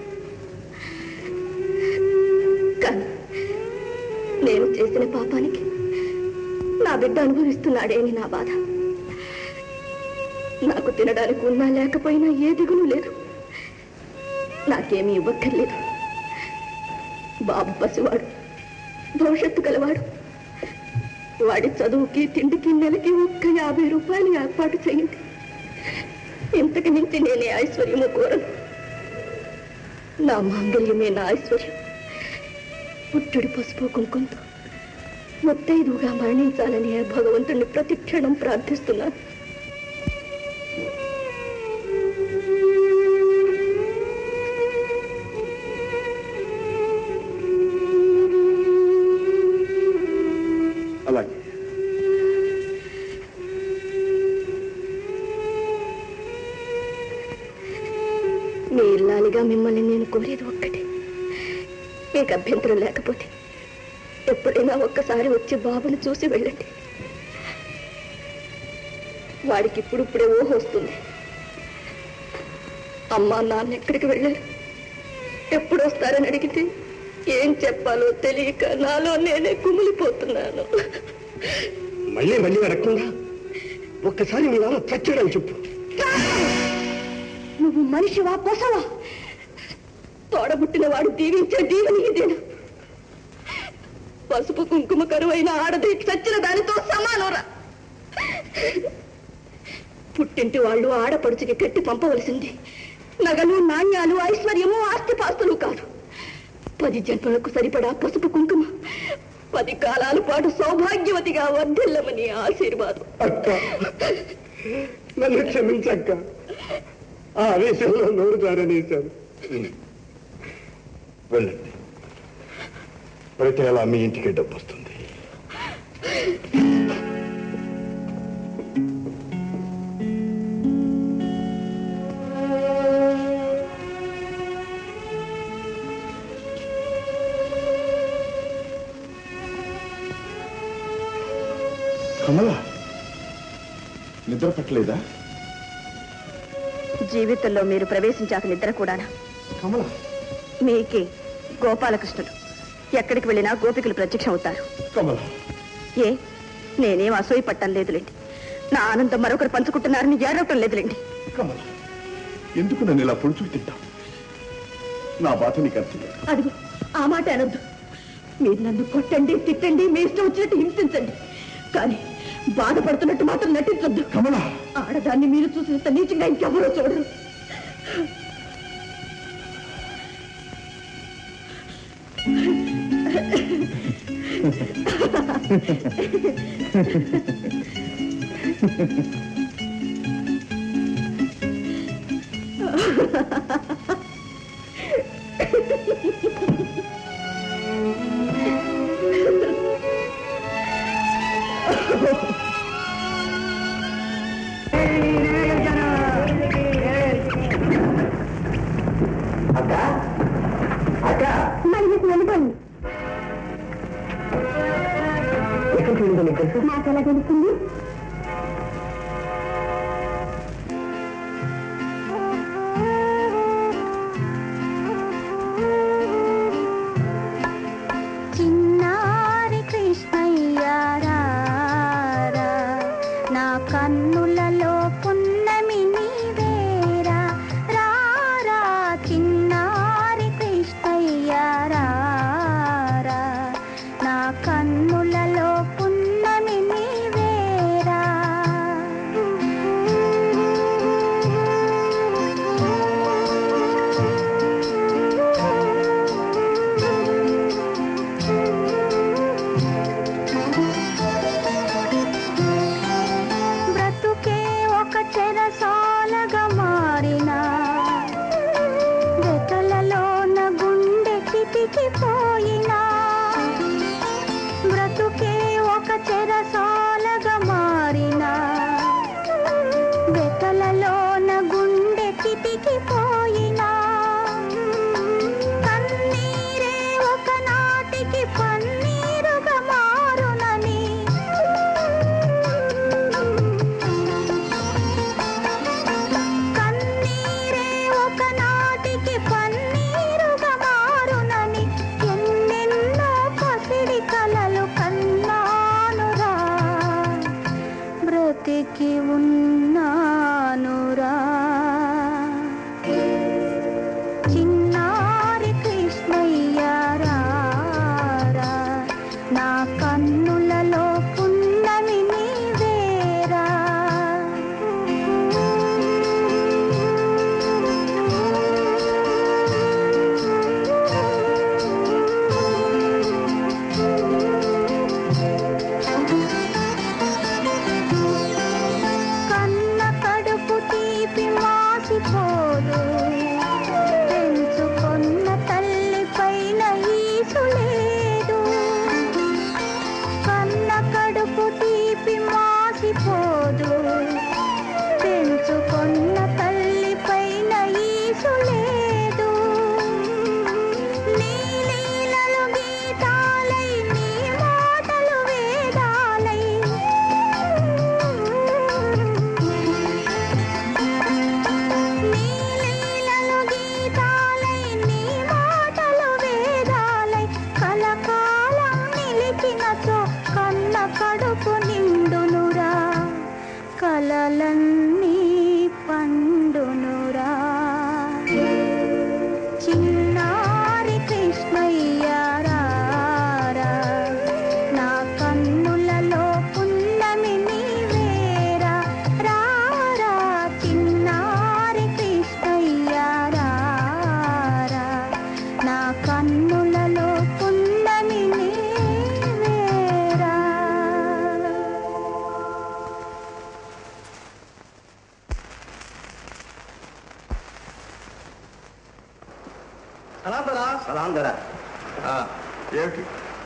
కానీ నేను చేసిన పాపానికి నా బిడ్డ అనుభవిస్తున్నాడే అని నా బాధ. నాకు తినడానికి ఉన్నా లేకపోయినా ఏ దిగులు లేదు. నాకేమీ ఇవ్వక్కర్లేదు. బాబు పసివాడు, భవిష్యత్తు గలవాడు. వాడి చదువుకి తిండికి నెలకి ఒక్క 50 రూపాయలు ఏర్పాటు చేయండి. ఇంతకు మించి నేనే ఐశ్వర్యము కోరను. నా మాంగళ్యమే నా ఐశ్వర్యం. పుట్టుడి పసుపు కుంకుమతో ముత్తైదుగా మరణించాలని భగవంతుడిని ప్రతి క్షణం ప్రార్థిస్తున్నాను. అలాగే మీ ఇల్లాలిగా మిమ్మల్ని నేను కోరేది ఒక్కటే. మీకు అభ్యంతరం లేకపోతే ఎప్పుడైనా ఒక్కసారి వచ్చి బాబుని చూసి వెళ్ళండి. వాడికి ఇప్పుడిప్పుడే ఊహ వస్తుంది. అమ్మా నాన్న ఎక్కడికి వెళ్ళారు, ఎప్పుడు వస్తారని అడిగితే ఏం చెప్పాలో తెలియక నాలో నేనే కుమిలిపోతున్నాను. మళ్ళీ మళ్ళీ అడగకుండా ఒక్కసారి మీ నాన్న చచ్చాడని చెప్పు. నువ్వు మనిషివా పొసవా? తోడబుట్టిన వాడు దీవించే దీవెని ఇదేనా? పసుపు కుంకుమ కరువైన ఆడది చచ్చిన దానితో సమానరా? పుట్టింటి వాళ్ళు ఆడపడుచుకి కట్టి పంపవలసింది నగలు, నాణ్యాలు, ఐశ్వర్యము, ఆస్తిపాస్తులు కాదు. 10 జన్మలకు సరిపడా పసుపు కుంకుమ 10 కాలాల పాటు సౌభాగ్యవతిగా వర్ధిల్లమని ఆశీర్వాదం. అక్క, నన్ను క్షమించక్క. ఆ ఆవేశంలో నోరు జారనేశాను. వెళ్ళండి. ప్రతి నెల మీ ఇంటికి డబ్బు వస్తుంది. కమల, నిద్ర పట్టలేదా? జీవితంలో మీరు ప్రవేశించాక నిద్ర కూడానా? కమల, మీకే గోపాలకృష్ణుడు ఎక్కడికి వెళ్ళినా గోపికలు ప్రత్యక్షం అవుతారు. కమల, ఏ నేనేం అసూయ పట్టం లేదులేండి. నా ఆనందం మరొకరు పంచుకుంటున్నారని ఏడవటం లేదులేండి. కమల, ఎందుకు నన్ను ఇలా పొడుచుకు తింటావు? నా బాధ నీకు అర్థం లేదు. అదిగో ఆ మాట అనొద్దు. మీరు నన్ను కొట్టండి, తిట్టండి, మీ ఇష్టం వచ్చినట్టు హింసించండి, కానీ బాధపడుతున్నట్టు మాత్రం నటించొద్దు. కమల, ఆడదాన్ని మీరు చూసినంత నీచంగా ఇంకెవరో చూడరు. నాకెలా తెలుస్తుంది? చిన్నారి కృష్ణయ్యారా, నా కన్నులలో పున్నమి నీవేరా, రారా చిన్నారి కృష్ణయ్యారా, నా కన్నులలో పున్నమి నీవేరా. బ్రతుకే ఒక చెరసాలగా మారినా, వెతలలోన గుండె చితికిపోయినా, బ్రతుకే ఒక చెరసాలగా మారినా, వెతలలోన గుండె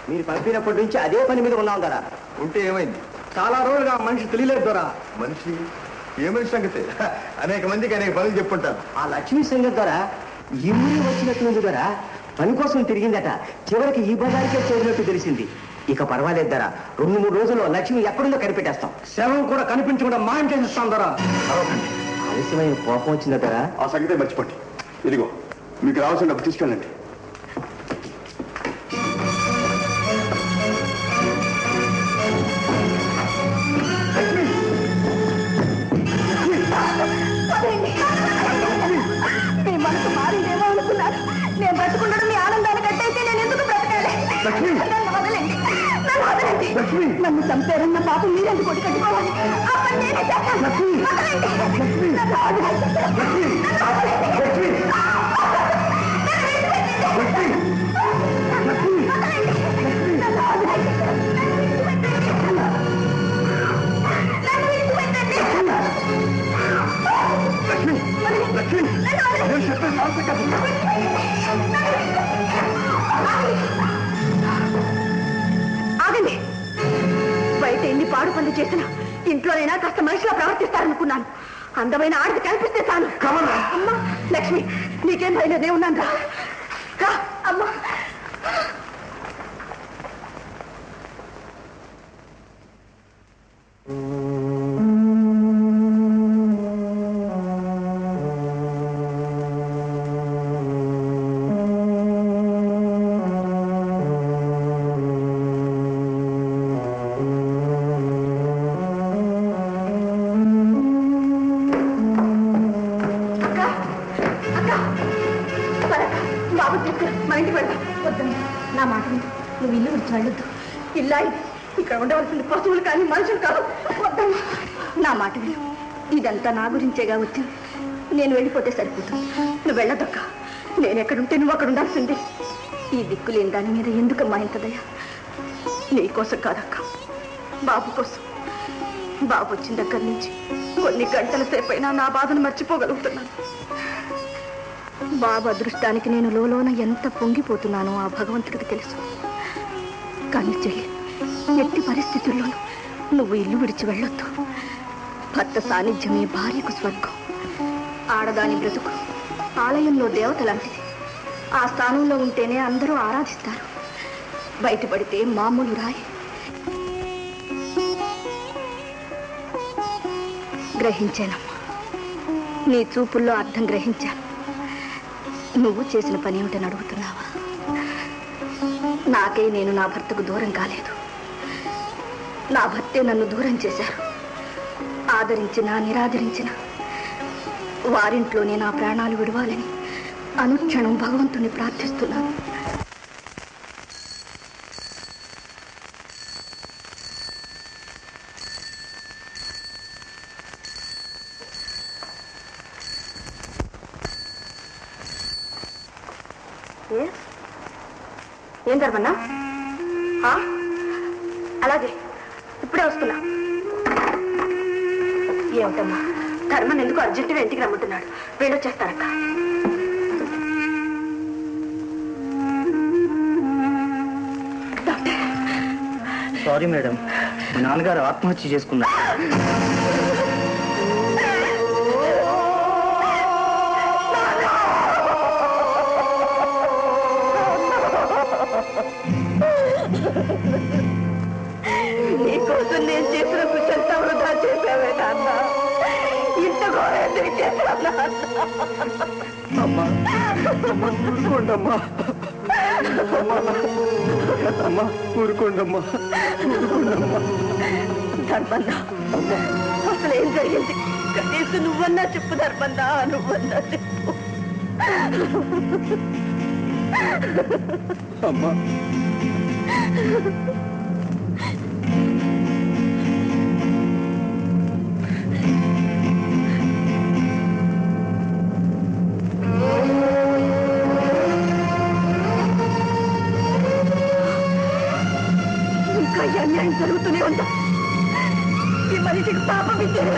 మీరు పంపినప్పటి నుంచి అదే పని మీద ఉన్నాం దొరా. ఉంటే ఏమైంది? చాలా రోజులుగా మనిషి తెలియలేదు దొరా. మనిషి ఏ మనిషి సంగతి? అనేక మందికి అనేక పనులు చెప్పుంటారు. ఆ లక్ష్మీ సంగతి ద్వారా ఈ ఊరి వచ్చినట్టుంది దొరా. పని కోసం తిరిగిందట. చివరికి ఈ బజార్కే చేరినట్టు తెలిసింది. ఇక పర్వాలేదు దొరా. 2-3 రోజుల్లో లక్ష్మి ఎక్కడుందో కనిపెట్టేస్తాం. శవం కూడా కనిపించకుండా మాయం చేసిస్తాం దొరా. ఆలస్యమైన కోపం వచ్చిందా దొరా? ఆ సంగతే మర్చిపోండి. ఇదిగో మీకు రావాల్సిన డబ్బు తీసుకెళ్ళండి. మీ మనసు మారిందేమో అనుకున్నారు. నేను బ్రతుకున్నాడు మీ ఆనందాన్ని కట్టయితే నేను ఎందుకు బ్రతకాలి? నన్ను వదలండి, నన్ను వదలండి. నన్ను చంపారన్న పాపం మీరెందుకు కొట్టి కట్టుకోవాలి? ఆ పని నేనే చేస్తాను. వదలండి. నన్ను ఆగండి. బయట ఎన్ని పాడు పనులు చేసినా ఇంట్లోనైనా కాస్త మనిషిలో ప్రవర్తిస్తారనుకున్నాను. అందమైన ఆడికి కనిపిస్తే చాలు. అమ్మా లక్ష్మి, నీకేం భయలేదే ఉన్నాను. రా అమ్మా. నా మాట నువ్వు ఇల్లు విడిచి వెళ్ళొద్దు. ఇల్లా ఇక్కడ ఉండవలసింది పశువులు కానీ మనుషులు కాదు. వద్దమ్మా, నా మాట విను. ఇదంతా నా గురించేగా వచ్చింది. నేను వెళ్ళిపోతే సరిపోతుంది. నువ్వు వెళ్ళదక్క. నేను ఎక్కడుంటే నువ్వు అక్కడ ఉండాల్సిందే. ఈ దిక్కు లేని దాని మీద ఎందుకమ్మా ఇంతదయ్యా? నీ కోసం కాదక్క, బాబు కోసం. బాబు వచ్చిన దగ్గర నుంచి కొన్ని గంటల సేపైనా నా బాధను మర్చిపోగలుగుతున్నాను. బాబు అదృష్టానికి నేను లోలోన ఎంత పొంగిపోతున్నానో ఆ భగవంతుడికి తెలుసు. కానీ చెల్లి, ఎట్టి పరిస్థితుల్లోనూ నువ్వు ఇల్లు విడిచి వెళ్ళొద్దు. భర్త సాన్నిధ్యమే భార్యకు స్వర్గం. ఆడదాని బ్రతుకు ఆలయంలో దేవత లాంటిది. ఆ స్థానంలో ఉంటేనే అందరూ ఆరాధిస్తారు. బయటపడితే మామూలు రాయి. గ్రహించానమ్మా, నీ చూపుల్లో అర్థం గ్రహించాను. నువ్వు చేసిన పని ఏమిటని అడుగుతున్నావా? నాకే నేను నా భర్తకు దూరం కాలేదు. నా భర్తే నన్ను దూరం చేశారు. ఆదరించినా నిరాదరించినా వారింట్లోనే నా ప్రాణాలు విడవాలని అనుక్షణం భగవంతుని ప్రార్థిస్తున్నాను. ఏం ధర్మన్నా? అలాగే ఇప్పుడే వస్తున్నా. ఏమిటమ్మా, ధర్మన్ ఎందుకు అర్జెంటుగా ఇంటికి రమ్మంటున్నాడు. వెళ్ళొచ్చేస్తారక్క. సారీ మేడం, మీ నాన్నగారు ఆత్మహత్య చేసుకున్నారు. నీకోసం నేను చేసిన కృషంతా వృధా చేశావే నాన్న. ఇంత ఘోరం ఎందుకు చేశావు? అమ్మా ఊరుకోండమ్మా. అమ్మా ఊరుకోండమ్మా, ఊరుకోండమ్మా. ధర్మన్నా, అసలు ఏం జరిగింది? కనీసం నువ్వన్నా చెప్పు ధర్మన్నా, నువ్వన్నా చెప్పు. అమ్మా ఇంకా అన్యాయం జరుగుతూనే ఉందా? ఈ మనిషికి పాపం ఇచ్చేది.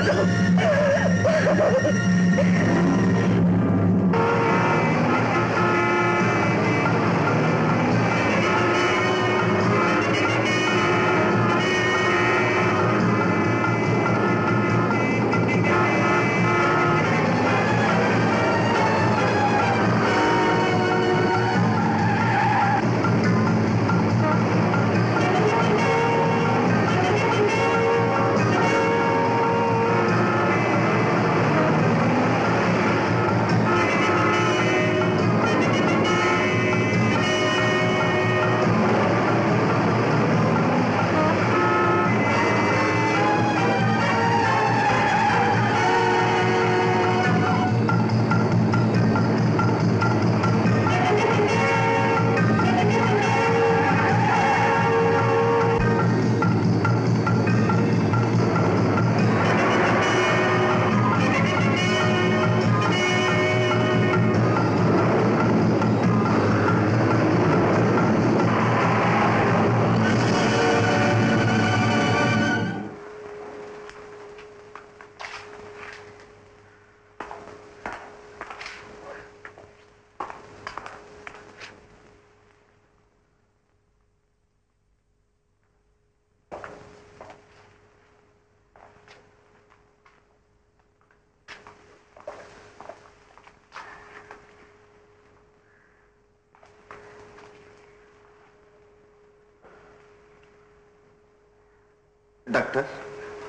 డాక్టర్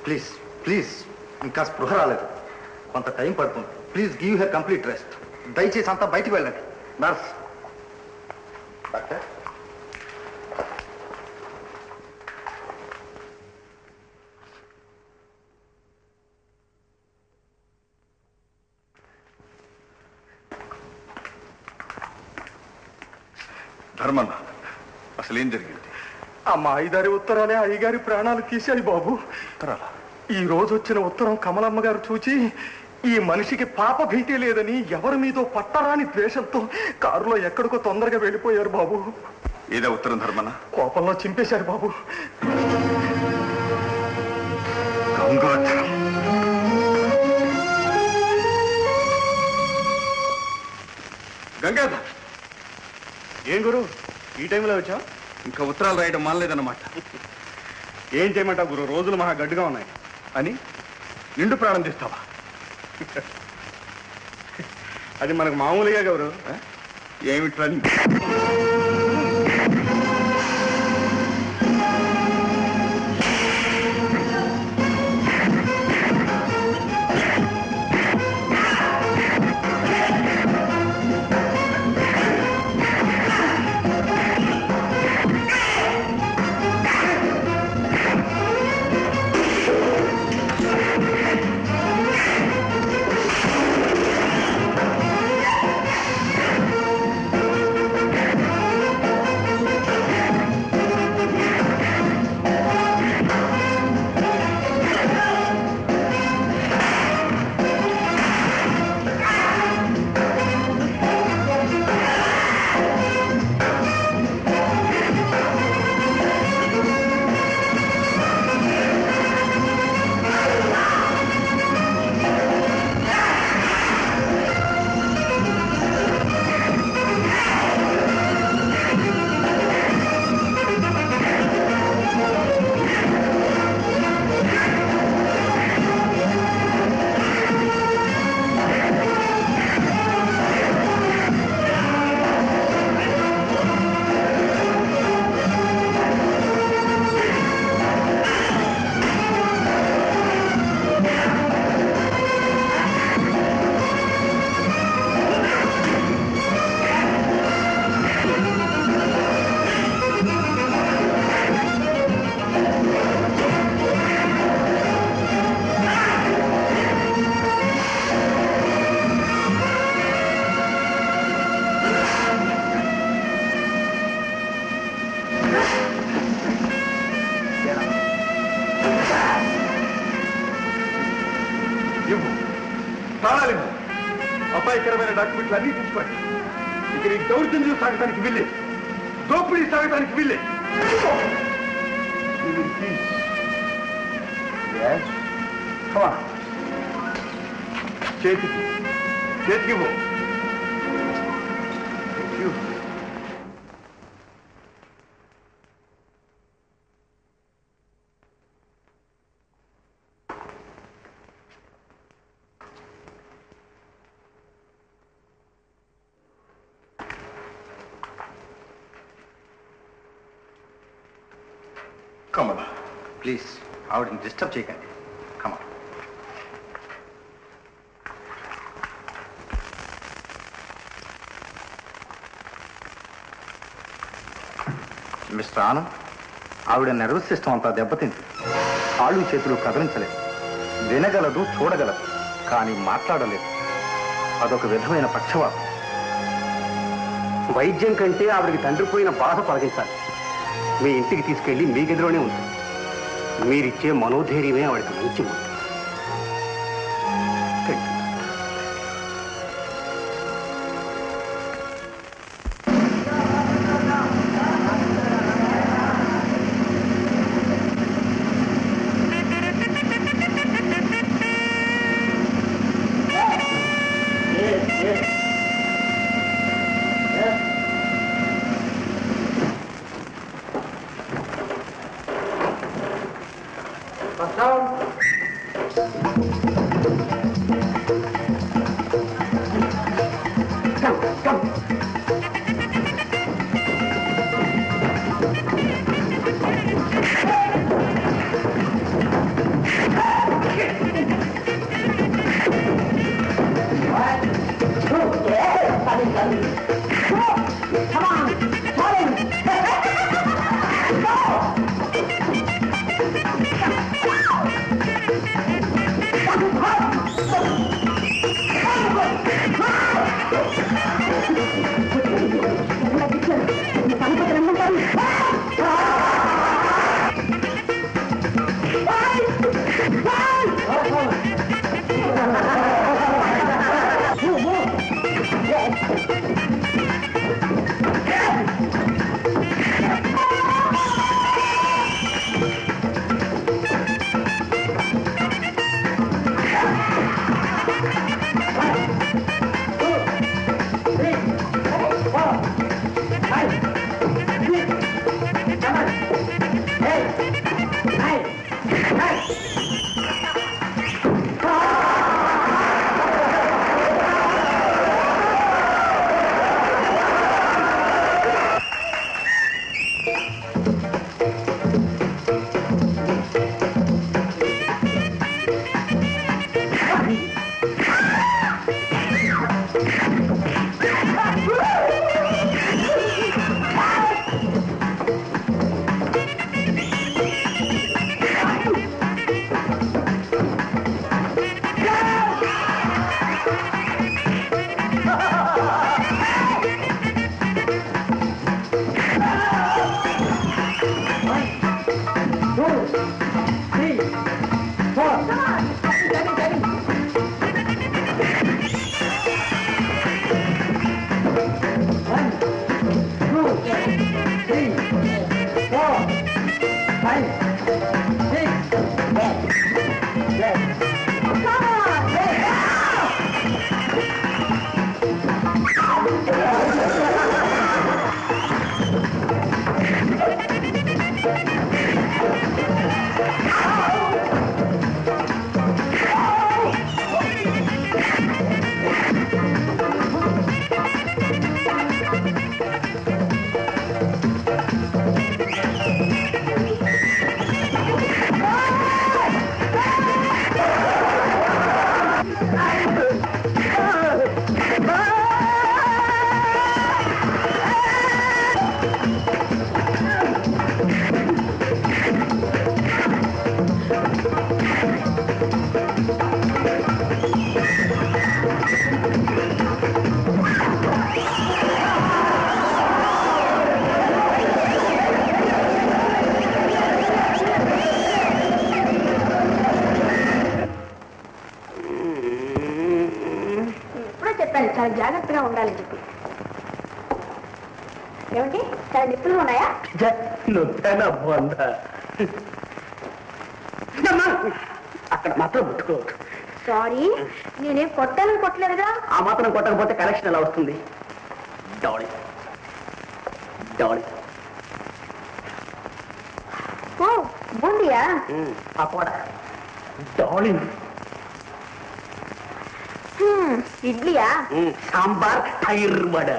ప్లీజ్ ప్లీజ్ ఇంకా స్పృహ రాలేదు, కొంత టైం పడుతుంది. Please give her complete rest. దయచేసి అంతా బయటికి వెళ్ళండి. నర్స్, డాక్టర్ ధర్మన్న, అసలేం జరిగింది? ఆ మాయిదారి ఉత్తరాలే అయ్యగారి ప్రాణాలు తీశాయి బాబు. ఉత్తరాలా? ఈ రోజు వచ్చిన ఉత్తరం కమలమ్మ గారు చూచి ఈ మనిషికి పాప భీతి లేదని ఎవరి మీదో పట్టరాని ద్వేషంతో కారులో ఎక్కడికో తొందరగా వెళ్ళిపోయారు బాబు. ఏదా ఉత్తరం ధర్మన్న? కోపంలో చింపేశారు బాబు. గంగాధరం, గంగాధర్, ఏం గురు ఈ టైంలో వచ్చా? ఇంకా ఉత్తరాలు రాయడం మానలేదన్నమాట. ఏం చేయమంటావు గురు, రోజులు మహా గడ్డుగా ఉన్నాయి అని నిండు ప్రాణం తీస్తావా? అది మనకు మామూలుగా గౌరు. ఏమిట్రా నీ? ప్రాణాలివ్వు. అపాయకరమైన డాక్యుమెంట్లు అన్నీ తీసుకోండి. ఇక నీ దౌర్జన్యం సాగటానికి వీల్లే, దోపిడీ సాగటానికి వీల్లే. చేతికి చేతికివ్వు. కమల, ప్లీజ్ ఆవిడని డిస్టర్బ్ చేయకండి. కమా. మిస్టర్ ఆనంద్, ఆవిడ నర్వస్ సిస్టమ్ అంతా దెబ్బతింది. కాళ్ళు చేతులు కదిలించలేదు. వినగలదు, చూడగలదు, కానీ మాట్లాడలేదు. అదొక విధమైన పక్షవాతం. వైద్యం కంటే ఆవిడకి తండ్రి పోయిన బాధ తొలగించాలి. మీ ఇంటికి తీసుకెళ్లి మీ గదిలోనే ఉంటుంది. మీరిచ్చే మనోధైర్యమే ఆవిడకి మంచి మందు. చాలా జాగ్రత్తగా ఉండాలని చెప్పి. ఏమిటి చాలా నిప్పులు ఉన్నాయా? అక్కడ మాత్రం ముట్టుకోవద్దు. సారీ, నేనేం కొట్టాలని కొట్టలేదుగా. ఆ మాత్రం కొట్టకపోతే కనెక్షన్ ఎలా వస్తుంది? డాడీ డాడీ ఓ బూందియా? అపోడ డాడీ ఇడ్లీయా? సాంబార్ టైర్ వడ.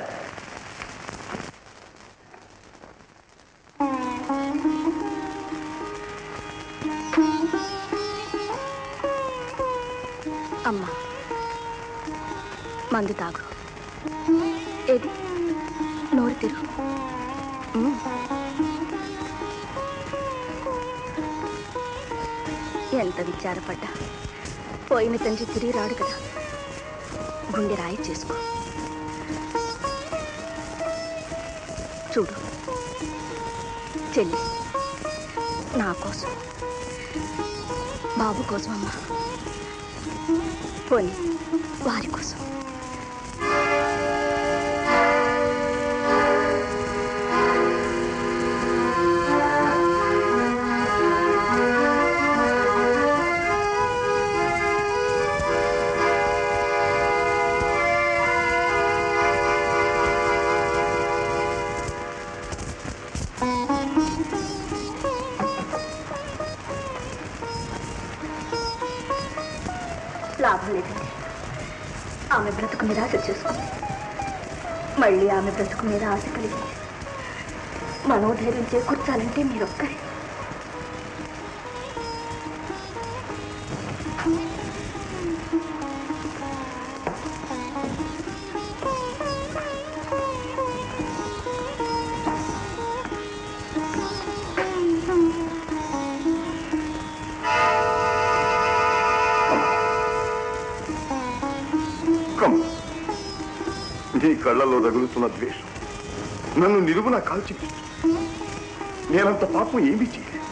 అమ్మా మందు తాగు. ఏది నోరు తిరుగు. ఎంత విచారపడ్డా పోయిన తండ్రి తిరిగి రాడు కదా. గుండె రాయి చేసుకో. చూడు చెల్లి, నా కోసం బాబు కోసం అమ్మా, పోనీ వారి కోసం. లాభం లేదండి. ఆమె బ్రతుకు మీద ఆశ చేసుకుంది, మళ్ళీ ఆమె బ్రతుకు మీద ఆశ కలిగింది. మనోధైర్యం చేకూర్చాలంటే మీరొక్కరే. నీ కళ్ళలో రగులుతున్న ద్వేషం నన్ను నిలువునా కాల్చిపిస్తుంది. నేనంత పాపం ఏమీ చేయలేదు.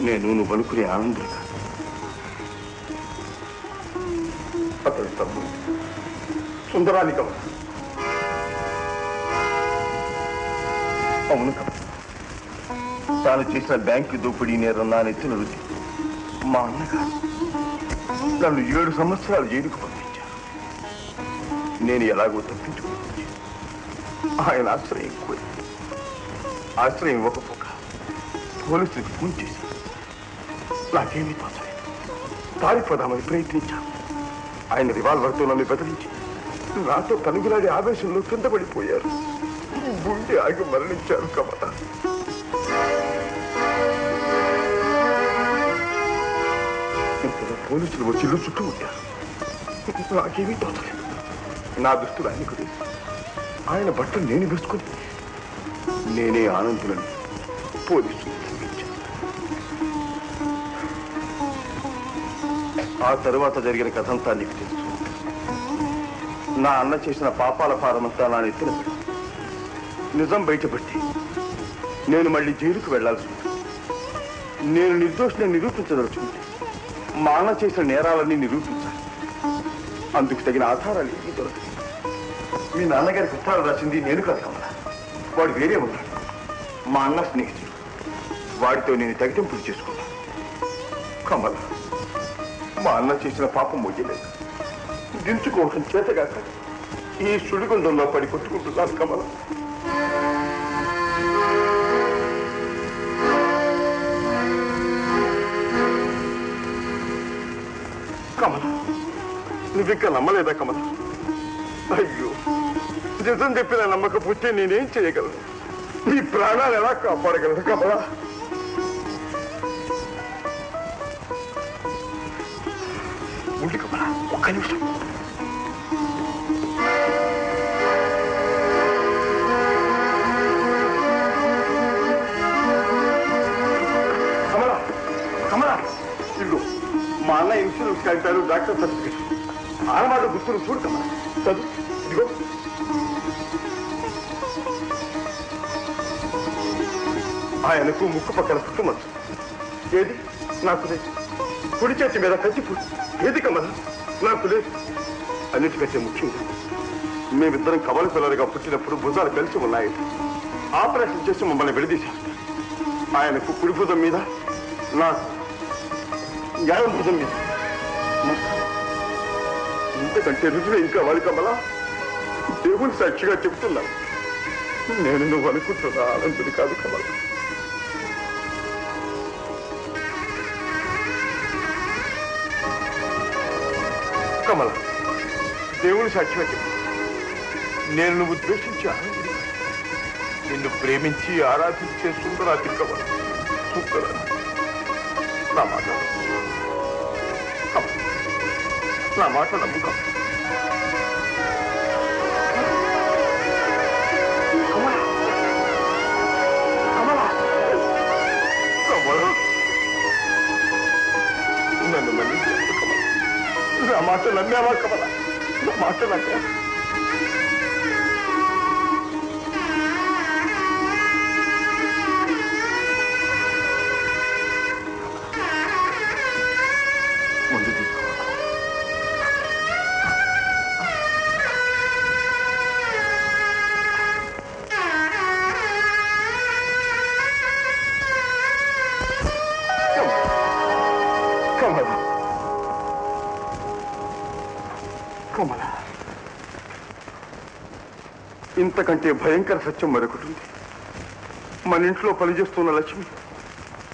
నేను నువ్వు అనుకునే ఆనందం కాదు. అతడు తమ్ముడు సుందరాని కమ. అవును కమ. తాను చేసిన బ్యాంకు దోపిడీ నేరం నా నెత్తిన రుచి. మా అన్నగారు నన్ను 7 సంవత్సరాలు జైలుకు పంపించారు. నేను ఎలాగో తప్పించుకోవచ్చు. ఆయన ఆశ్రయం కోరి ఆశ్రయం ఇవ్వకపోక పోలీసులకు ఫోన్ చేసి నాకేమీ తోచలేదు. పారిపోదామని ప్రయత్నించాను. ఆయన రివాల్వర్తో నన్ను బెదిరించి నాతో తనుగులాడి ఆవేశంలో కింద పడిపోయారు. గుండె ఆగి మరణించారు కమత. ఇంతలో పోలీసులు వచ్చి ఇల్లు చుట్టూ ఉంటారు. నాకేమీ తోచలేదు. నా దుస్తులు ఆయనకు తెలుసు. ఆయన బట్టలు నేను వేసుకుని నేనే ఆనందులని పోలీసులు చూపించాను. ఆ తరువాత జరిగిన కథంతా నీకు తెలుసు. నా అన్న చేసిన పాపాల భారమంతా నా నెత్తిన పడి నిజం బయటపడి నేను మళ్ళీ జైలుకు వెళ్లాల్సి ఉంటుంది. నేను నిర్దోషిని నిరూపించదలుచుకుంటే మా అన్న చేసిన నేరాలన్నీ నిరూపించాలి. అందుకు తగిన ఆధారాలు ఏమీ దొరకదు. మీ నాన్నగారికి ఉత్తరాలు రాసింది నేను కాదు కమలా. వాడు వేరే ఉన్నాడు. మా అన్న స్నేహితుడు. వాడితో నేను తెగతింపులు చేసుకున్నాను. కమల, మా అన్న చేసిన పాపం మొయ్యలేదు. దించుకోవటం చేతగాక ఈ సుడిగుండంలో పడి కొట్టుకుంటున్నాను. కమల, కమల, నువ్వింకా నమ్మలేదా కమల? అయ్యో, నిజం చెప్పిన నమ్మకపోతే నేనేం చేయగలను? నీ ప్రాణాలు ఎలా కాపాడగలను కమల? ఉండి కమల, ఒక్క నిమిషం. కమల, కమల, ఇల్లు మా అన్న ఇన్సూరెన్స్ కాగితాలు, డాక్టర్ సర్టిఫికేట్, ఆనవాళ్ళ గుర్తులు చూడు కమల, చదువు. ఇదిగో ఆయనకు ముక్కు పక్కన పుట్టుమచ్చు. ఏది? నాకు లేదు. కుడి చేతి మీద కచ్చిపూడి. ఏది కమల? నాకు లేదు. అన్నిటికంటే ముఖ్యంగా మేమిద్దరం కమల పిల్లలుగా పుట్టినప్పుడు భుజాలు కలిసి ఉన్నాయి. ఆపరేషన్ చేసి మమ్మల్ని విడదీశారు. ఆయనకు కుడి భుజం మీద, నాకు న్యాయం భుజం మీద. ఇంతకంటే రుజువు ఇంకా వాడి కమల? దేవుని సాక్షిగా చెబుతున్నాను, నేను నువ్వు అనుకుంటున్నా ఆనందుని కాదు కమల. కమల, దేవుని సాక్షిగా చెప్పు, నేను నువ్వు ద్వేషించి ఆనందుని, నిన్ను ప్రేమించి ఆరాధించే సుందరాతి కమల. సుందర, నా మాట నా మాట నమ్ము కమల. నన్ను మన్నించు కమల. నా మాట నమ్మావా కమల? నా మాట నమ్మా? ముందు తీసుకో. కమల, కమల, ఇంతకంటే భయంకర సత్యం మరొకటి ఉంది. మన ఇంట్లో పనిచేస్తున్న లక్ష్మి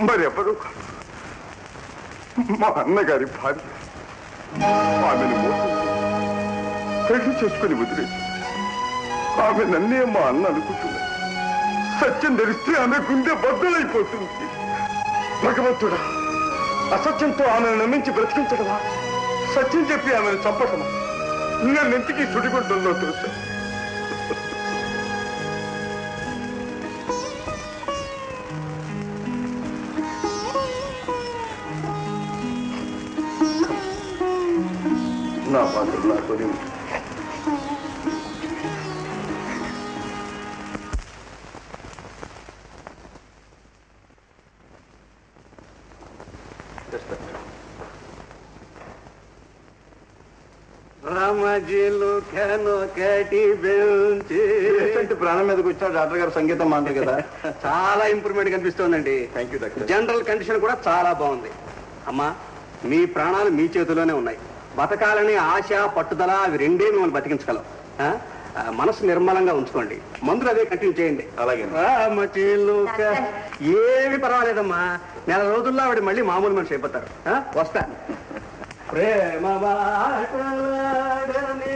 మరెవరూ కాదు, మా అన్నగారి భార్య. ఆమెను మోసం పెళ్లి చేసుకుని వదిలేదు. ఆమె నన్నే మా అన్న అనుకుంటున్నాడు. సత్యం ధరిస్తే ఆమె గుండె బద్దలైపోతుంది. భగవంతుడా, అసత్యంతో ఆమెను నమ్మించి బ్రతికించడమా? సత్యం చెప్పి ఆమెను చంపటమా? నన్నెంతకీ సుడిగుండంలో తెలుసా? నా పాత్ర నాతోనే ఉంది. ప్రాణం మీదకి వచ్చిన డాక్టర్ గారు సంగీతం మాంటారు కదా, చాలా ఇంప్రూవ్మెంట్ కనిపిస్తోందండి. Thank you doctor. General condition కూడా చాలా బాగుంది. అమ్మా, మీ ప్రాణాలు మీ చేతిలోనే ఉన్నాయి. బతకాలని ఆశ, పట్టుదల, అవి రెండే మిమ్మల్ని బతికించగలవు. మనసు నిర్మలంగా ఉంచుకోండి. మందులు అదే కంటిన్యూ చేయండి. అలాగే. ఏమి పర్వాలేదమ్మా, నెల రోజుల్లో ఆవిడ మళ్ళీ మామూలు మనిషి అయిపోతారు. వస్తా. ప్రేమ బాటలాడనే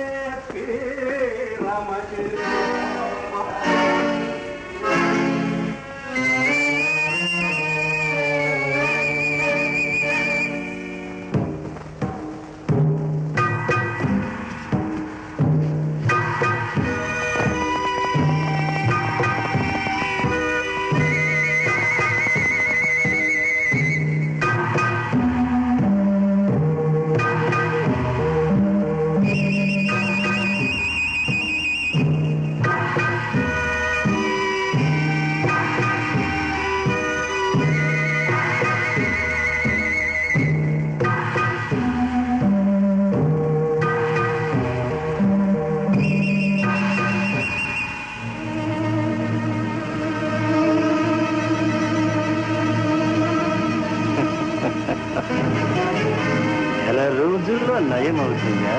రోజుల్లో నయమవుతుందా?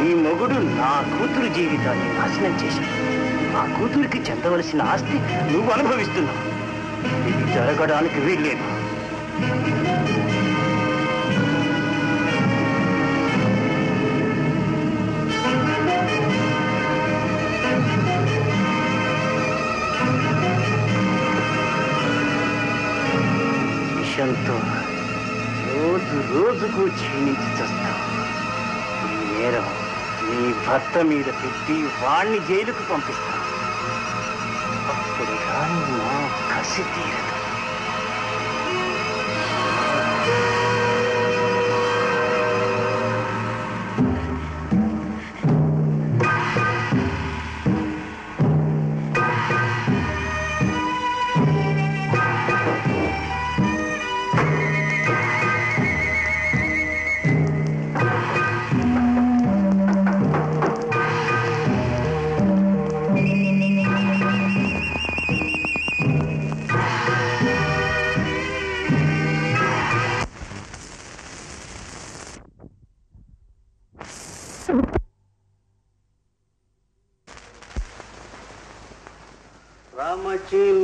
ఈ మొగుడు నా కూతురు జీవితాన్ని నాశనం చేశాడు. ఆ కూతురికి చెందవలసిన ఆస్తి నువ్వు అనుభవిస్తున్నావు. ఇది జరగడానికి వీల్లేదు. విషంతో రోజు రోజుకు క్షీణించి చస్తావు. ఈ నేరం నీ భర్త మీద పెట్టి వాణ్ణి జైలుకు పంపిస్తాను. అప్పుడు కానీ నా కసి తీరదు.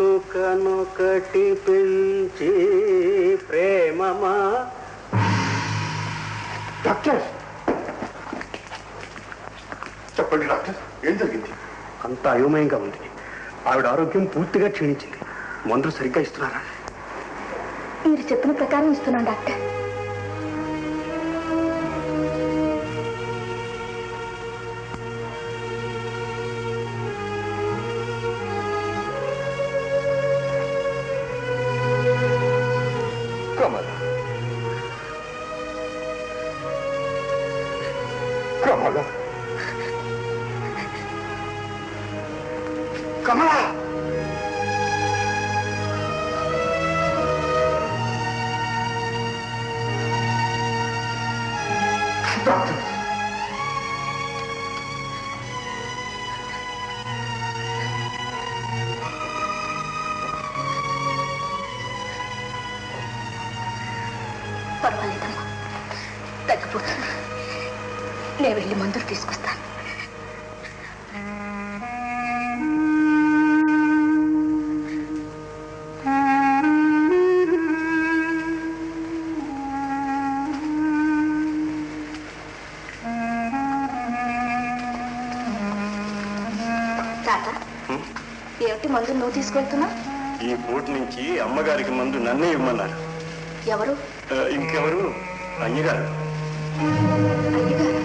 రామచిలుకనొకటి పెంచి ప్రేమమా. డాక్టర్ చెప్పండి డాక్టర్, ఏం జరిగింది? అంత అయోమయంగా ఉంది. ఆవిడ ఆరోగ్యం పూర్తిగా క్షీణించింది. మందులు సరిగ్గా ఇస్తున్నారా? మీరు చెప్పిన ప్రకారం ఇస్తున్నాను డాక్టర్. కమల, కమల, కమల, డాక్టర్ పర్వాలేదమ్మా, తగ్గిపోతుంది. నేను వెళ్ళి మందులు తీసుకొస్తాను. తాత, ఏమిటి మందులు నువ్వు తీసుకెళ్తున్నా? ఈ పూట నుంచి అమ్మగారికి మందు నన్నే ఇవ్వమన్నారు. ఎవరు? ఇంకెవరు? అయ్యగారు. అయ్యగారు?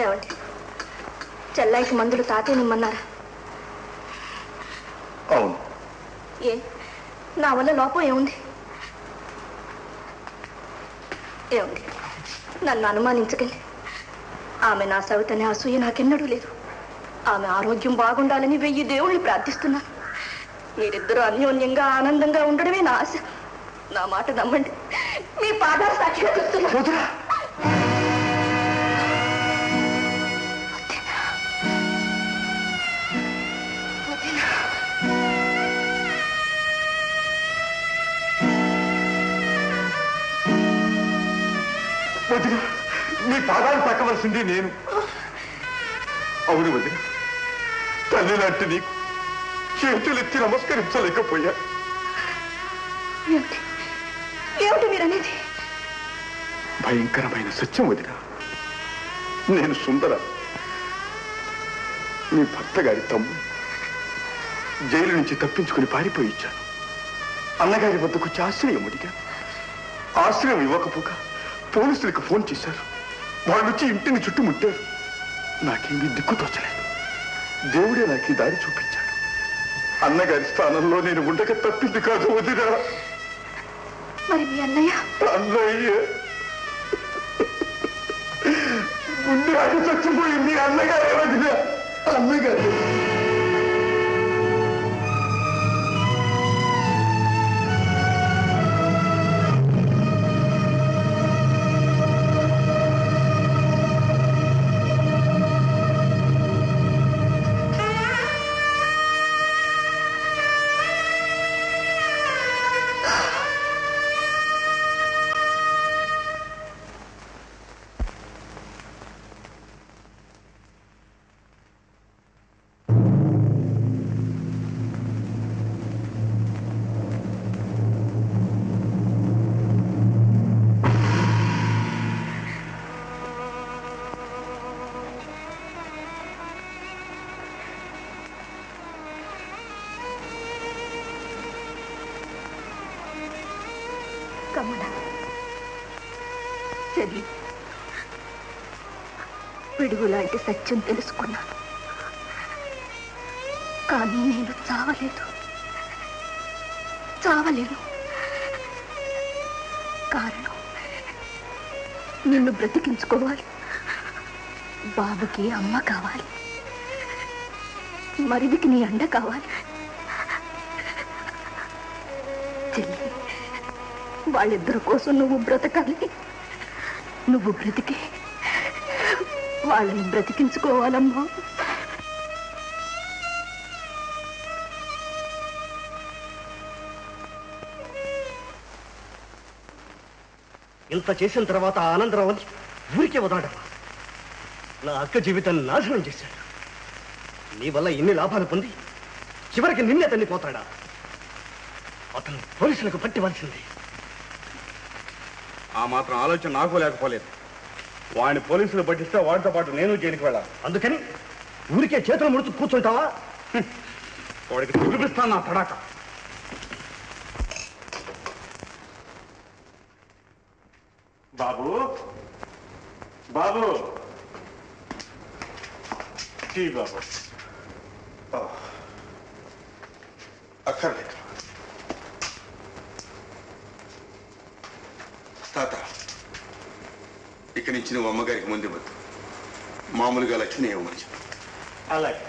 ఏమండి, చెల్లాయికి మందులు తాతే నిమ్మన్నారా? అవును. ఏ, నా వల్ల లోపం ఏముంది? ఏముంది, నన్ను అనుమానించకండి. ఆమె నా సవితని అసూయ నాకెన్నడూ లేదు. ఆమె ఆరోగ్యం బాగుండాలని 1000 దేవుళ్ళు ప్రార్థిస్తున్నాను. మీరిద్దరూ అన్యోన్యంగా ఆనందంగా ఉండడమే నా ఆశ. నా మాట నమ్మండి, మీ పాదాలు సాక్షిగా చెప్తున్నా. వదిన, మీ పాదాలు తాకవలసింది నేను. అవును వదిన, తల్లి లాంటి నీకు చేతులెత్తి నమస్కరించలేకపోయా. ఏమిటి మీరనేది? భయంకరమైన సత్యం వదిన. నేను సుందర, మీ భర్త గారి తమ్ముడు. జైలు నుంచి తప్పించుకుని పారిపోయి ఇచ్చాను. అన్నగారి వద్దకు ఆశ్రయం అడిగా. ఆశ్రయం ఇవ్వకపోగా పోలీసులకు ఫోన్ చేశారు. వాళ్ళు వచ్చి ఇంటిని చుట్టుముట్టారు. నాకేమీ దిక్కు తోచలేదు. దేవుడే నాకు ఈ దారి చూపించాడు. అన్నగారి స్థానంలో నేను ఉండక తప్పింది కాదు వదినా. మరి మీ అన్నయ్య? అన్నయ్య ముందు అది చచ్చిపోయింది. అన్నగారే వదినా, అన్నగారు. కమల చెల్లి, పిడుగు లాంటి సత్యం తెలుసుకున్నాను. కానీ నేను చావలేను. కారణం, నిన్ను బ్రతికించుకోవాలి. బాబుకి అమ్మ కావాలి, మరిదికి నీ అండ కావాలి. చెల్లి, వాళ్ళిద్దరి కోసం నువ్వు బ్రతకాలి. నువ్వు బ్రతికి వాళ్ళని బ్రతికించుకోవాలమ్మా. ఇంత చేసిన తర్వాత ఆనందరావు అని ఊరికే వదలడమ్మా. నా అక్క జీవితాన్ని నాశనం చేశాడు. నీ వల్ల ఎన్ని లాభాలు పొంది చివరికి నిన్నే తల్లిపోతాడా? అతను పోలీసులకు పట్టివలసింది. ఆ మాత్రం ఆలోచన నాకు లేకపోలేదు. వాడిని పోలీసులు పట్టిస్తే వాడితో పాటు నేను జైలుకి వెళ్ళాలి. అందుకని ఊరికే చేతులు ముడుచు కూర్చుంటావా? వాడికి చూపిస్తాను నా తడాక. బాబు బాబు టీ బాబు. అక్కర్లేదు తాత. ఇక నుంచి నువ్వు అమ్మగారికి ముందు ఇవ్వద్దు. మామూలుగా లక్ష్మి ఇవ్వమని చెప్పు. అలాగే.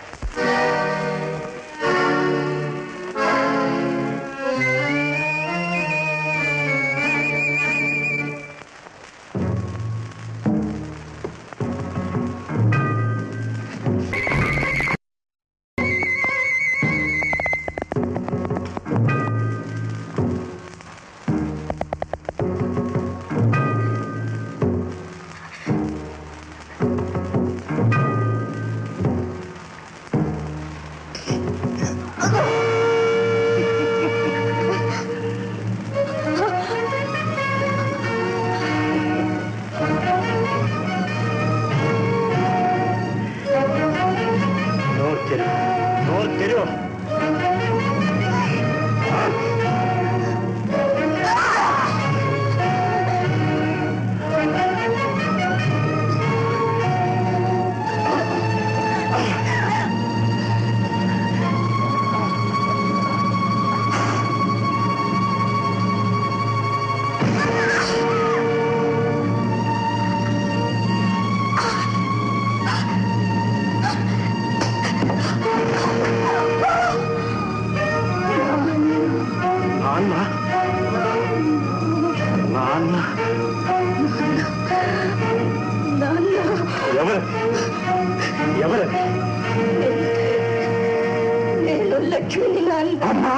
అమ్మా,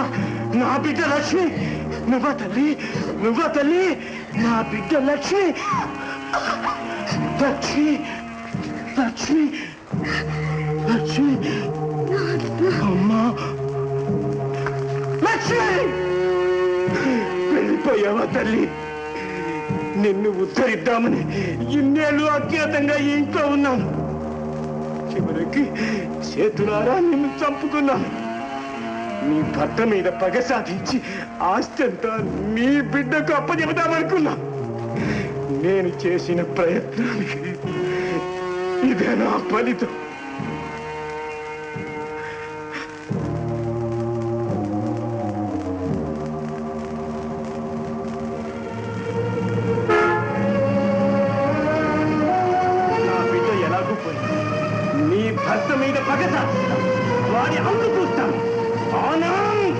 నా బిడ్డ లక్ష్మి. నువ్వా తల్లి? నువ్వా తల్లి? నా బిడ్డ లక్ష్మి. లక్ష్మి లక్ష్మి లక్ష్మి. అమ్మా లక్ష్మి, వెళ్ళిపోయావా తల్లి? నిన్ను ఉద్ధరిద్దామని ఇన్నేళ్ళు అజ్ఞాతంగా ఇంట్లో ఉన్నాను. చివరికి చేతులారా నిన్ను చంపుకున్నాను. నీ భర్త మీద పగ సాధించి ఆస్తి అంతా నీ బిడ్డకు అప్పచెబుదామనుకున్నా. నేను చేసిన ప్రయత్నానికి ఇదే నా ఫలితం. నా బిడ్డ ఎలాగూ పోయింది. నీ భర్త మీద పగ సాధిస్తా, వాడి అందు చూస్తాను. ఆనంద్,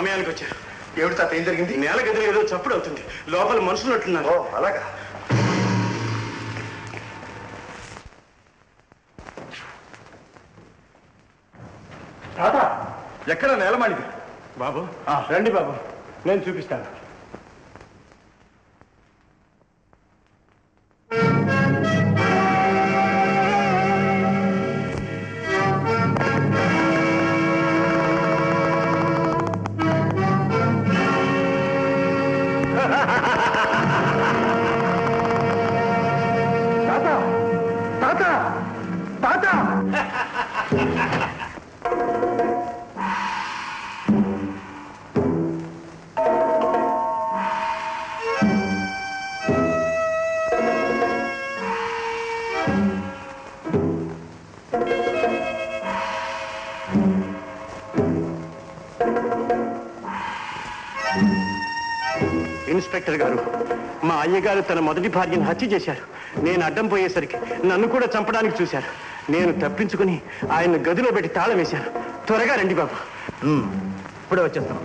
సమయానికి వచ్చారు. ఏమిటి తాత ఏం జరిగింది? నేల గదిలో ఏదో చప్పుడు అవుతుంది. లోపల మనుషులు ఉంటున్నారు. ఓ అలాగా. తాత ఎక్కడ నేలమాడిది? బాబు రండి బాబు, నేను చూపిస్తాను. ఇన్స్పెక్టర్ గారు, మా అయ్యగారు తన మొదటి భార్యను హత్య చేశారు. నేను అడ్డం పోయేసరికి నన్ను కూడా చంపడానికి చూశారు. నేను తప్పించుకుని ఆయన గదిలో పెట్టి తాళం వేశాను. త్వరగా రండి బాబు. ఇప్పుడే వచ్చేస్తాం.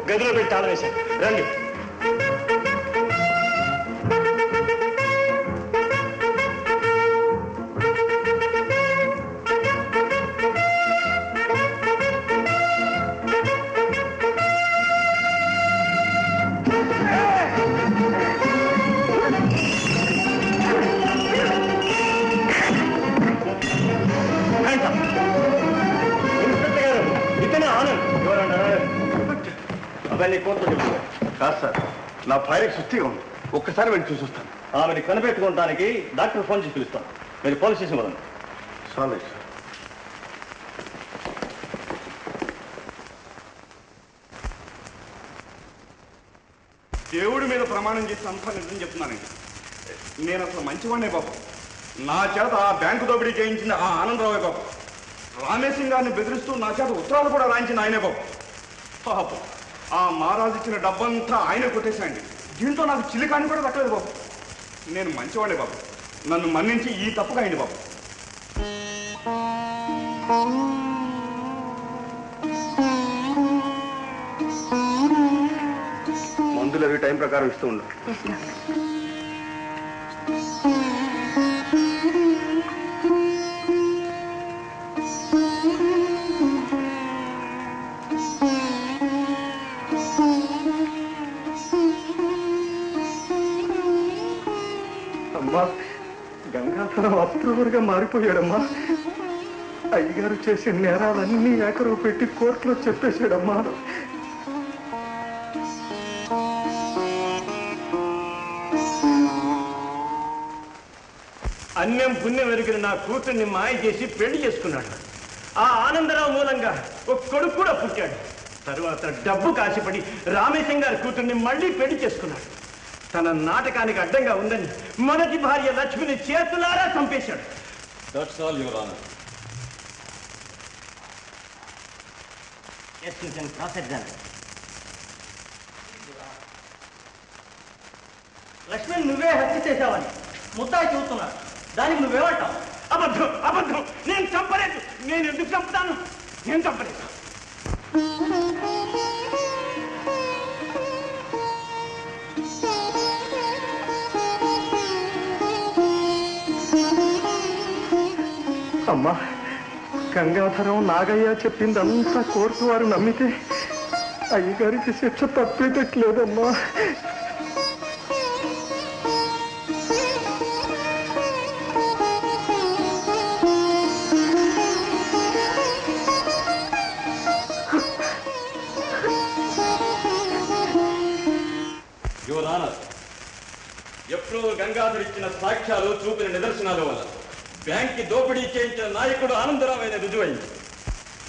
గదిలో పెట్టి తాళం వేశాను. రండి. కాదు సార్, నా భార్య సుస్థిగా ఉంది. ఒక్కసారి వెళ్ళి చూసి వస్తాను. ఆమెని కనిపెట్టుకోవడానికి డాక్టర్ ఫోన్ చేసి పిలుస్తాను. మీరు పోలీస్ స్టేషన్ వదండి. సరే సార్. దేవుడి మీద ప్రమాణం చేసి అంతా నిజం చెప్తున్నానండి. నేను అసలు మంచివాడినే బాబు. నా చేత ఆ బ్యాంకు దోపిడీ చేయించిన ఆ ఆనందరావే బాబు. రామేశం గారిని బెదిరిస్తూ నా చేత ఉత్తరాలు కూడా రాయించిన ఆయనే బాబు. పాపం ఆ మహారాజు ఇచ్చిన డబ్బంతా ఆయనే కొట్టేశాయండి. దీంతో నాకు చిల్లికాని కూడా దక్కలేదు బాబు. నేను మంచివాడే బాబు. నన్ను మన్నించి ఈ తప్పుగా అయింది బాబు. మందులు అవి టైం ప్రకారం ఇస్తూ ఉండు. అమ్మా, గంగాధరం అప్రూవర్గా మారిపోయాడమ్మా. అయ్యగారు చేసే నేరాలన్నీ ఏకరవు పెట్టి కోర్టులో చెప్పేశాడమ్మా. అన్యం పుణ్యం ఎరిగిన నా కూతుర్ని మాయ చేసి పెళ్లి చేసుకున్నాడు. ఆ ఆనందరావు మూలంగా ఒక కొడుకు కూడా పుట్టాడు. తరువాత డబ్బు కాసిపడి రామేశం గారి కూతుర్ని మళ్ళీ పెళ్లి చేసుకున్నాడు. తన నాటకానికి అడ్డంగా ఉందని మొదటి భార్య లక్ష్మిని చేతులారా చంపేశాడు. That's all, Your Honor. Yes, you can cross-examine. లక్ష్మిని నువ్వే హత్య చేశావని ముద్దాయి చూస్తున్నాడు. దానికి నువ్వేమంటావు? అబద్ధం, అబద్ధం. నేను చంపలేదు. నేను ఎందుకు చంపుతాను? నేను చంపలేదు. అమ్మా, గంగాధరం నాగయ్య చెప్పిందంతా కోర్టు వారు నమ్మితే అయ్యగారికి శిక్ష తప్పేటట్లేదమ్మా. Your Honor, ఎప్పుడో గంగాధర్ ఇచ్చిన సాక్ష్యాలు చూపిన నిదర్శనాల వల్ల బ్యాంక్కి దోపిడీ చేయించిన నాయకుడు ఆనందరావు రుజువైంది.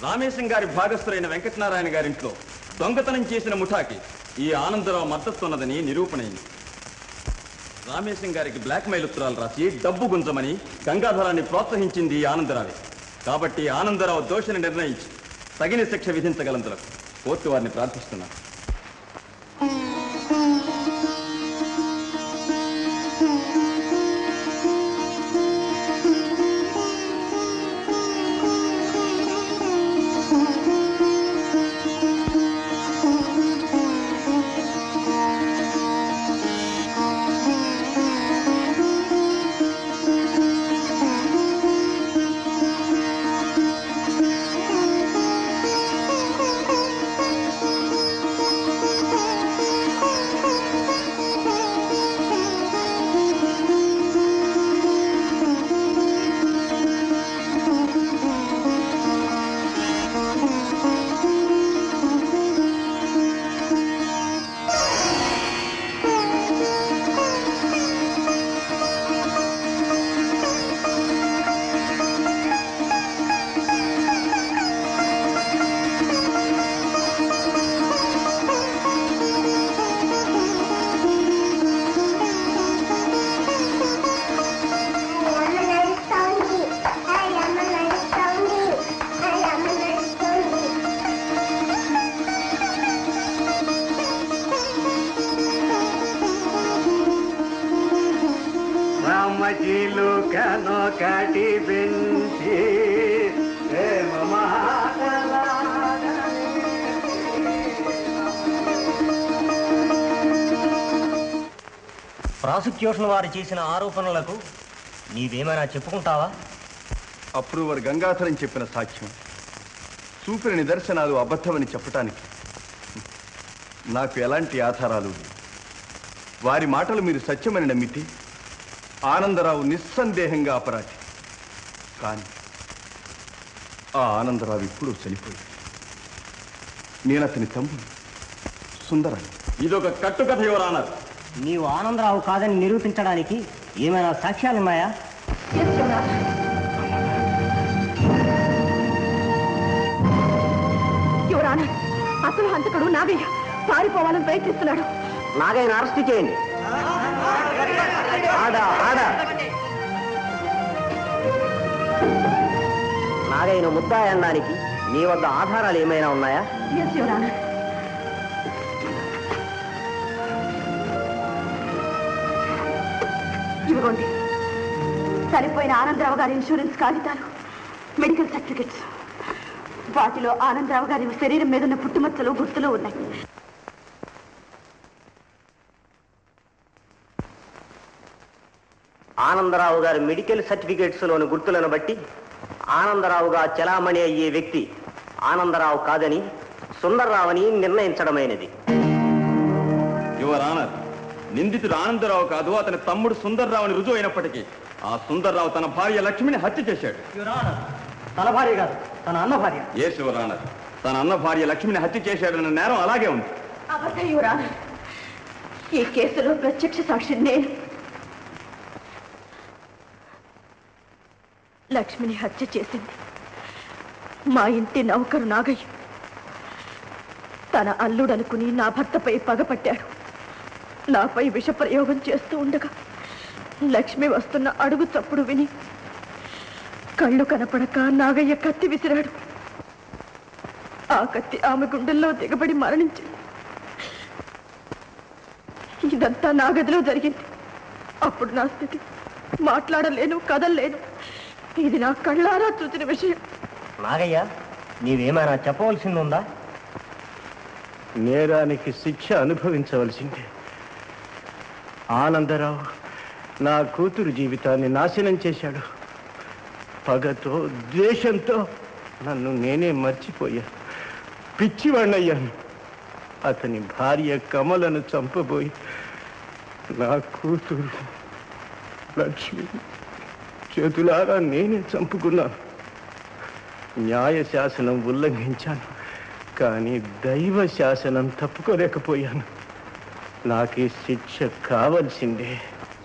రామేశం గారి భాగస్థులైన వెంకటనారాయణ గారింట్లో దొంగతనం చేసిన ముఠాకి ఈ ఆనందరావు మద్దతున్నదని నిరూపణైంది. రామేశం గారికి బ్లాక్మెయిల్ ఉత్తరాలు రాసి డబ్బు గుంజమని గంగాధరాన్ని ప్రోత్సహించింది ఈ ఆనందరావే. కాబట్టి ఆనందరావు దోషిని నిర్ణయించి తగిన శిక్ష విధించగలందులకు కోర్టు వారిని ప్రార్థిస్తున్నారు. కటి పెంచి ప్రేమ మాటలాడని ప్రాసిక్యూషన్ వారు చేసిన ఆరోపణలకు నీవేమైనా చెప్పుకుంటావా? అప్రూవర్ గంగాధరం చెప్పిన సాక్ష్యం, చూపిన నిదర్శనాలు అబద్ధమని చెప్పటానికి నాకు ఎలాంటి ఆధారాలు లేవు. వారి మాటలు మీరు సత్యమని నమ్మితే ఆనందరావు నిస్సందేహంగా అపరాధి. కానీ ఆ ఆనందరావు ఇప్పుడు చనిపోయింది. నేను అతని తమ్ముడు సుందరాన్ని. ఇదొక కట్టుకథ యువర్ ఆనర్. నీవు ఆనందరావు కాదని నిరూపించడానికి ఏమైనా సాక్ష్యాలున్నాయా? యువరానా, అసలు హంతకుడు నాగయ్య పారిపోవాలని ప్రయత్నిస్తున్నాడు. నాగయ్యను అరెస్ట్ చేయండి. నాగయ్యను ముద్దాయి అనడానికి నీ వద్ద ఆధారాలు ఏమైనా ఉన్నాయా? ఇవ్వండి. చనిపోయిన ఆనందరావు గారి ఇన్సూరెన్స్ కాగితాలు, మెడికల్ సర్టిఫికెట్స్. వాటిలో ఆనందరావు గారి శరీరం మీద ఉన్న పుట్టుమచ్చలు గుర్తులు ఉన్నాయి. ఆనందరావు గారి మెడికల్ సర్టిఫికేట్స్ లోని గుర్తులను బట్టి ఆనందరావుగా చలామణి అయ్యే వ్యక్తి ఆనందరావు కాదని సుందర్రావుని నిర్ణయించడమైనది. యువర్ ఆనర్, నిందితుడు ఆనందరావు కాదు, అతని తమ్ముడు సుందర్రావుని రుజువు అయినప్పటికీ ఆ సుందర్రావు తన భార్య లక్ష్మిని హత్య చేశాడు. తన భార్య కాదు, తన అన్న భార్య. ఎస్ యువర్ ఆనర్, తన అన్న భార్య లక్ష్మిని హత్య చేశాడన్న నేరం అలాగే ఉంది. అబద్ధం యువర్ ఆనర్. ఈ కేసులో ప్రత్యక్ష సాక్షి నేను. లక్ష్మిని హత్య చేసింది మా ఇంటి నౌకరు నాగయ్య. తన అల్లుడనుకుని నా భర్తపై పగపట్టాడు. నాపై విషప్రయోగం చేస్తూ ఉండగా లక్ష్మి వస్తున్న అడుగు చప్పుడు విని కళ్ళు కనపడక నాగయ్య కత్తి విసిరాడు. ఆ కత్తి ఆమె గుండెల్లో దిగబడి మరణించింది. ఇదంతా నా గదిలో జరిగింది. అప్పుడు నా స్థితి, మాట్లాడలేను, కదలలేను. ఇది నా కళ్ళారా చూసిన విషయం. నాగయ్య, నీవేమైనా చెప్పవలసిందుందా? నేరానికి శిక్ష అనుభవించవలసిందే. ఆనందరావు నా కూతురు జీవితాన్ని నాశనం చేశాడు. పగతో, ద్వేషంతో నన్ను నేనే మర్చిపోయాను. పిచ్చివాణ్ణయ్యాను. అతని భార్య కమలను చంపబోయి నా కూతురు లక్ష్మి చేతులారా నేనే చంపుకున్నాను. న్యాయ శాసనం ఉల్లంఘించాను, కానీ దైవ శాసనం తప్పుకోలేకపోయాను. నాకే శిక్ష కావలసిందే.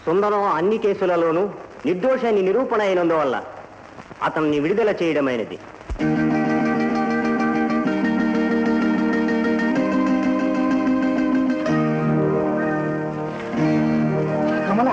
సుందరం అన్ని కేసులలోనూ నిర్దోషాన్ని నిరూపణ అయినందువల్ల అతన్ని విడుదల చేయడమైనది. కమల